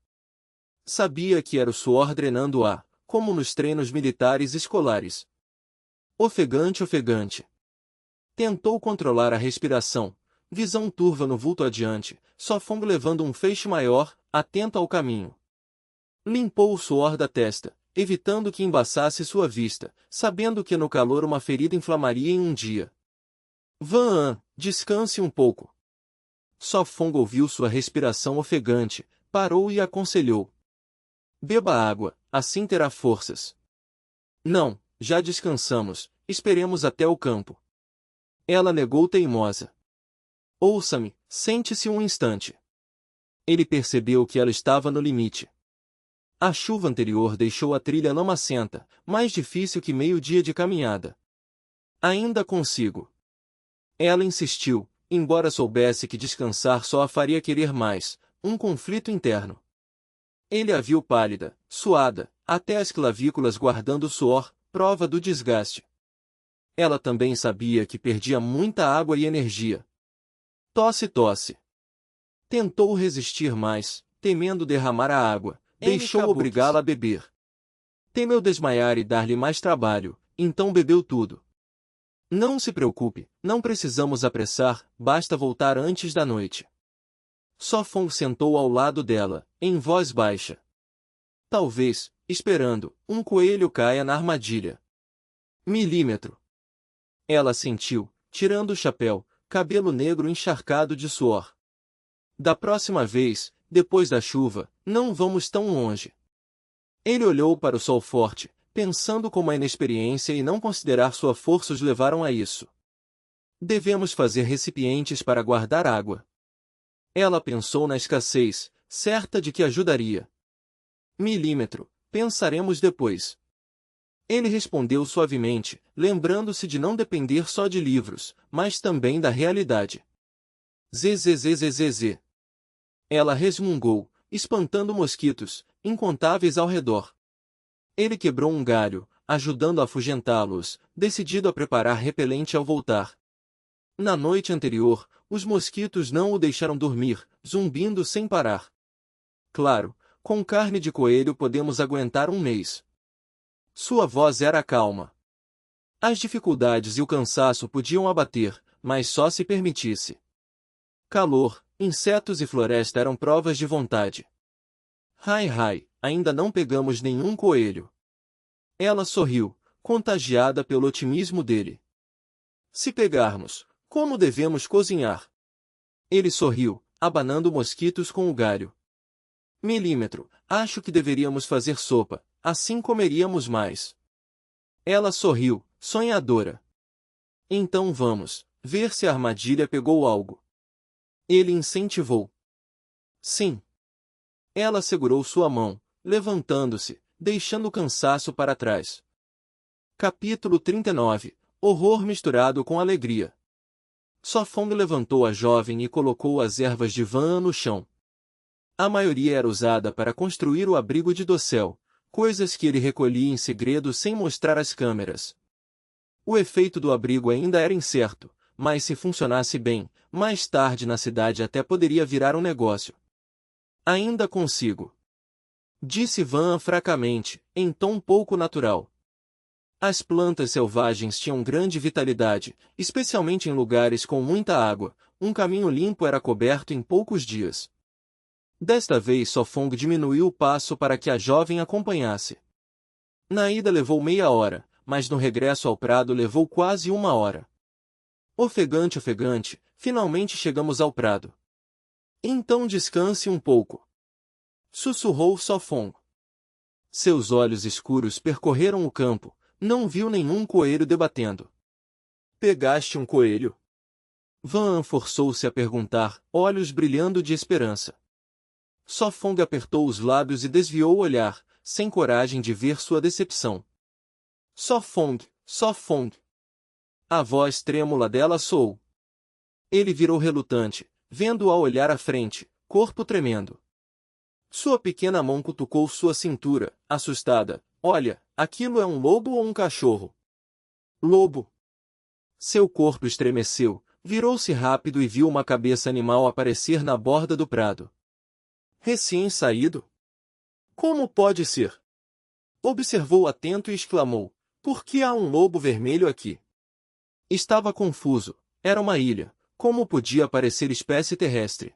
Sabia que era o suor drenando o ar, como nos treinos militares escolares. Ofegante, ofegante. Tentou controlar a respiração, visão turva no vulto adiante, Sofong levando um feixe maior, atento ao caminho. Limpou o suor da testa, evitando que embaçasse sua vista, sabendo que no calor uma ferida inflamaria em um dia. Van, descanse um pouco. Sofong ouviu sua respiração ofegante, parou e aconselhou. Beba água, assim terá forças. Não, já descansamos, esperemos até o campo. Ela negou teimosa. Ouça-me, sente-se um instante. Ele percebeu que ela estava no limite. A chuva anterior deixou a trilha lamacenta, mais difícil que meio-dia de caminhada. Ainda consigo. Ela insistiu, embora soubesse que descansar só a faria querer mais, um conflito interno. Ele a viu pálida, suada, até as clavículas guardando suor, prova do desgaste. Ela também sabia que perdia muita água e energia. Tosse, tosse. Tentou resistir mais, temendo derramar a água, deixou obrigá-la a beber. Temeu desmaiar e dar-lhe mais trabalho, então bebeu tudo. Não se preocupe, não precisamos apressar, basta voltar antes da noite. Sofong sentou ao lado dela, em voz baixa. Talvez, esperando, um coelho caia na armadilha. Milímetro. Ela sentiu, tirando o chapéu, cabelo negro encharcado de suor. Da próxima vez, depois da chuva, não vamos tão longe. Ele olhou para o sol forte, pensando como a inexperiência e não considerar sua força os levaram a isso. Devemos fazer recipientes para guardar água. Ela pensou na escassez, certa de que ajudaria. Milímetro, pensaremos depois. Ele respondeu suavemente, lembrando-se de não depender só de livros, mas também da realidade. Zzzzzzz. Ela resmungou, espantando mosquitos, incontáveis ao redor. Ele quebrou um galho, ajudando a afugentá-los, decidido a preparar repelente ao voltar. Na noite anterior, os mosquitos não o deixaram dormir, zumbindo sem parar. Claro, com carne de coelho podemos aguentar um mês. Sua voz era calma. As dificuldades e o cansaço podiam abater, mas só se permitisse. Calor, insetos e floresta eram provas de vontade. Ai, ainda não pegamos nenhum coelho. Ela sorriu, contagiada pelo otimismo dele. Se pegarmos, como devemos cozinhar? Ele sorriu, abanando mosquitos com o galho. Milímetro, acho que deveríamos fazer sopa, assim comeríamos mais. Ela sorriu, sonhadora. Então vamos, ver se a armadilha pegou algo. Ele incentivou. Sim. Ela segurou sua mão, levantando-se, deixando o cansaço para trás. Capítulo 39. Horror misturado com alegria. Sofong levantou a jovem e colocou as ervas de Van no chão. A maioria era usada para construir o abrigo de dossel, coisas que ele recolhia em segredo sem mostrar às câmeras. O efeito do abrigo ainda era incerto, mas se funcionasse bem, mais tarde na cidade até poderia virar um negócio. Ainda consigo. Disse Van fracamente, em tom pouco natural. As plantas selvagens tinham grande vitalidade, especialmente em lugares com muita água, um caminho limpo era coberto em poucos dias. Desta vez Sofong diminuiu o passo para que a jovem acompanhasse. Na ida levou meia hora, mas no regresso ao prado levou quase uma hora. Ofegante, ofegante, finalmente chegamos ao prado. Então descanse um pouco. Sussurrou Sofong. Seus olhos escuros percorreram o campo, não viu nenhum coelho debatendo. Pegaste um coelho? Van forçou-se a perguntar, olhos brilhando de esperança. Sofong apertou os lábios e desviou o olhar, sem coragem de ver sua decepção. Sofong, Sofong. A voz trêmula dela soou. Ele virou relutante, vendo-a olhar à frente, corpo tremendo. Sua pequena mão cutucou sua cintura, assustada. Olha, aquilo é um lobo ou um cachorro? Lobo. Seu corpo estremeceu, virou-se rápido e viu uma cabeça animal aparecer na borda do prado. Recém-saído? Como pode ser? Observou atento e exclamou, por que há um lobo vermelho aqui? Estava confuso, era uma ilha, como podia parecer espécie terrestre?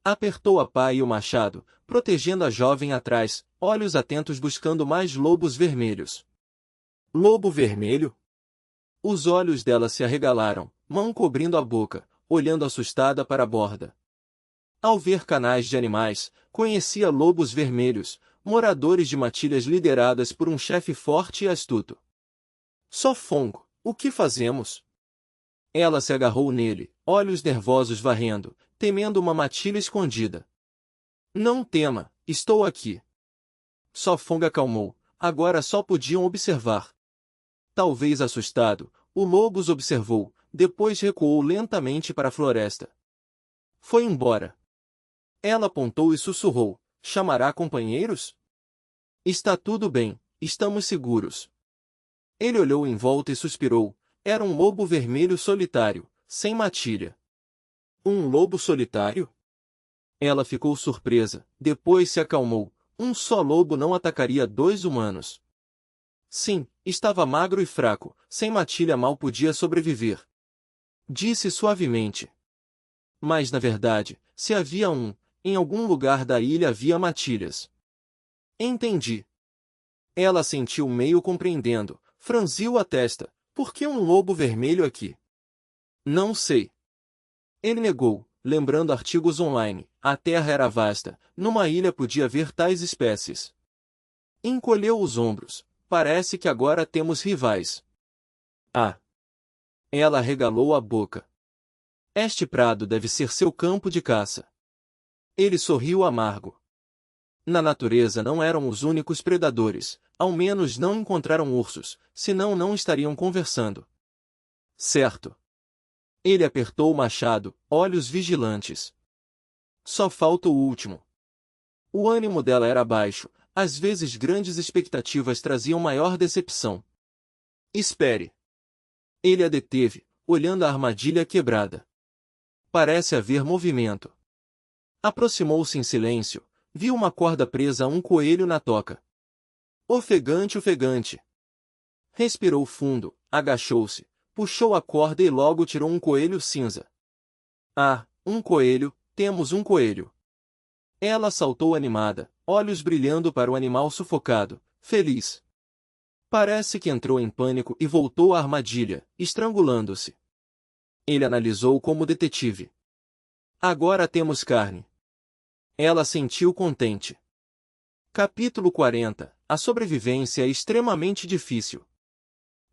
Apertou a pá e o machado, protegendo a jovem atrás, olhos atentos buscando mais lobos vermelhos. Lobo vermelho? Os olhos dela se arregalaram, mão cobrindo a boca, olhando assustada para a borda. Ao ver canais de animais, conhecia lobos vermelhos, moradores de matilhas lideradas por um chefe forte e astuto. Sofong, o que fazemos? Ela se agarrou nele, olhos nervosos varrendo, temendo uma matilha escondida. Não tema, estou aqui. Sofong acalmou, agora só podiam observar. Talvez assustado, o lobo os observou, depois recuou lentamente para a floresta. Foi embora. Ela apontou e sussurrou, chamará companheiros? Está tudo bem, estamos seguros. Ele olhou em volta e suspirou, era um lobo vermelho solitário, sem matilha. Um lobo solitário? Ela ficou surpresa, depois se acalmou, um só lobo não atacaria dois humanos. Sim, estava magro e fraco, sem matilha mal podia sobreviver. Disse suavemente. Mas na verdade, se havia um, em algum lugar da ilha havia matilhas. Entendi. Ela sentiu meio compreendendo, franziu a testa. Por que um lobo vermelho aqui? Não sei. Ele negou, lembrando artigos online. A terra era vasta, numa ilha podia haver tais espécies. Encolheu os ombros. Parece que agora temos rivais. Ah! Ela arregalou a boca. Este prado deve ser seu campo de caça. Ele sorriu amargo. Na natureza não eram os únicos predadores, ao menos não encontraram ursos, senão não estariam conversando. Certo. Ele apertou o machado, olhos vigilantes. Só falta o último. O ânimo dela era baixo, às vezes grandes expectativas traziam maior decepção. Espere. Ele a deteve, olhando a armadilha quebrada. Parece haver movimento. Aproximou-se em silêncio, viu uma corda presa a um coelho na toca. Ofegante, ofegante. Respirou fundo, agachou-se, puxou a corda e logo tirou um coelho cinza. Ah, um coelho, temos um coelho. Ela saltou animada, olhos brilhando para o animal sufocado, feliz. Parece que entrou em pânico e voltou à armadilha, estrangulando-se. Ele analisou como detetive. Agora temos carne. Ela sentiu contente. Capítulo 40. A sobrevivência é extremamente difícil.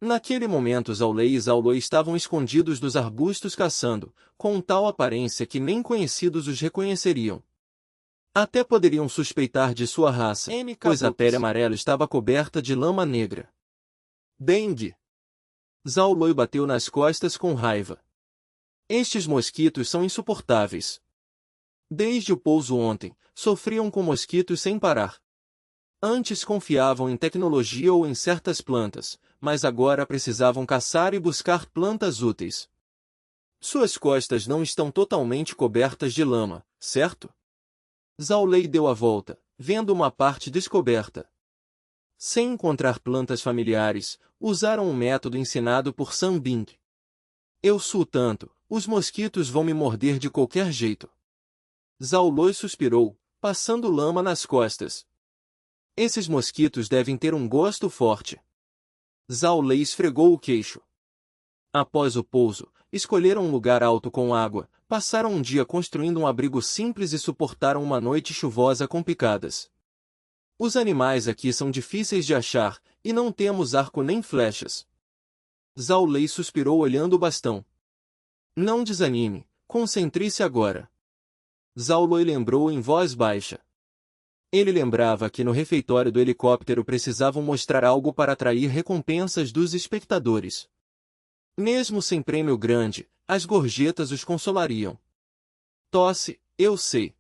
Naquele momento Zaulei e Zauloi estavam escondidos dos arbustos caçando, com tal aparência que nem conhecidos os reconheceriam. Até poderiam suspeitar de sua raça, pois a pele amarela estava coberta de lama negra. Dengue! Zauloi bateu nas costas com raiva. Estes mosquitos são insuportáveis. Desde o pouso ontem, sofriam com mosquitos sem parar. Antes confiavam em tecnologia ou em certas plantas, mas agora precisavam caçar e buscar plantas úteis. Suas costas não estão totalmente cobertas de lama, certo? Zaulei deu a volta, vendo uma parte descoberta. Sem encontrar plantas familiares, usaram um método ensinado por Sam Bing. Eu suo tanto, os mosquitos vão me morder de qualquer jeito. Zhao Loi suspirou, passando lama nas costas. Esses mosquitos devem ter um gosto forte. Zhao Lei esfregou o queixo. Após o pouso, escolheram um lugar alto com água, passaram um dia construindo um abrigo simples e suportaram uma noite chuvosa com picadas. Os animais aqui são difíceis de achar, e não temos arco nem flechas. Zhao Lei suspirou olhando o bastão. Não desanime, concentre-se agora. Zhao Loi lembrou em voz baixa. Ele lembrava que no refeitório do helicóptero precisavam mostrar algo para atrair recompensas dos espectadores. Mesmo sem prêmio grande, as gorjetas os consolariam. Tosse, eu sei.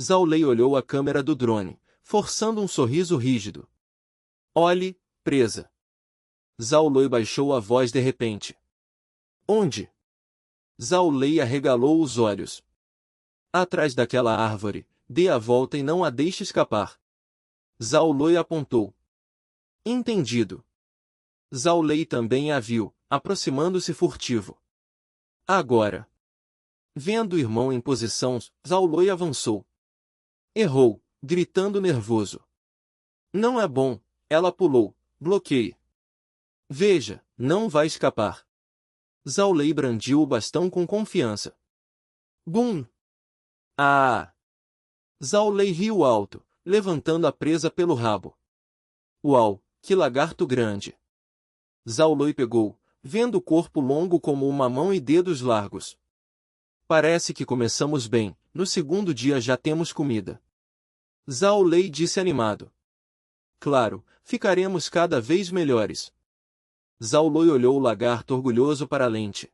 Zhao Lei olhou a câmera do drone, forçando um sorriso rígido. Olhe, presa. Zhao Loi baixou a voz de repente. Onde? Zhao Lei arregalou os olhos. Atrás daquela árvore, dê a volta e não a deixe escapar. Zhao Loi apontou. Entendido. Zhao Lei também a viu, aproximando-se furtivo. Agora. Vendo o irmão em posição, Zhao Loi avançou. Errou, gritando nervoso. Não é bom, ela pulou, bloqueie. Veja, não vai escapar. Zhao Lei brandiu o bastão com confiança. Bum! Ah! Zhao Lei riu alto, levantando a presa pelo rabo. Uau, que lagarto grande! Zhao Lei pegou, vendo o corpo longo como uma mão e dedos largos. Parece que começamos bem, no segundo dia já temos comida. Zhao Lei disse animado. Claro, ficaremos cada vez melhores. Zhao Lei olhou o lagarto orgulhoso para a lente.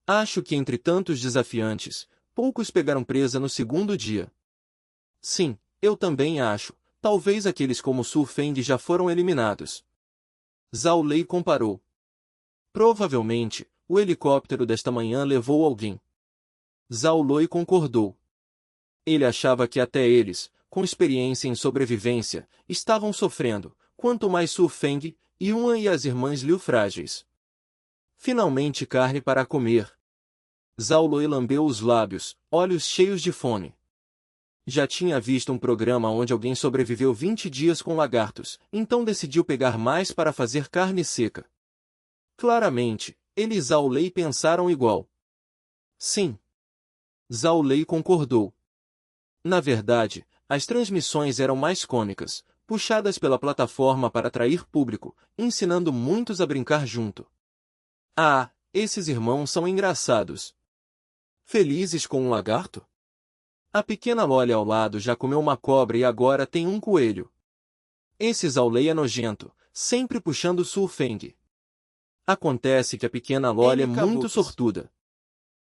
Acho que entre tantos desafiantes, poucos pegaram presa no segundo dia. Sim, eu também acho, talvez aqueles como Su Feng já foram eliminados. Zhao Lei comparou. Provavelmente, o helicóptero desta manhã levou alguém. Zhao Lei concordou. Ele achava que até eles, com experiência em sobrevivência, estavam sofrendo, quanto mais Su Feng, Yuan e as irmãs Liu frágeis. Finalmente carne para comer. Zhao Lei lambeu os lábios, olhos cheios de fome. Já tinha visto um programa onde alguém sobreviveu 20 dias com lagartos, então decidiu pegar mais para fazer carne seca. Claramente, ele e Zhao Lei pensaram igual. Sim. Zhao Lei concordou. Na verdade, as transmissões eram mais cômicas, puxadas pela plataforma para atrair público, ensinando muitos a brincar junto. Ah, esses irmãos são engraçados. Felizes com um lagarto? A pequena Loli ao lado já comeu uma cobra e agora tem um coelho. Esse Zhao Lei é nojento, sempre puxando Su Feng. Acontece que a pequena Loli é muito sortuda.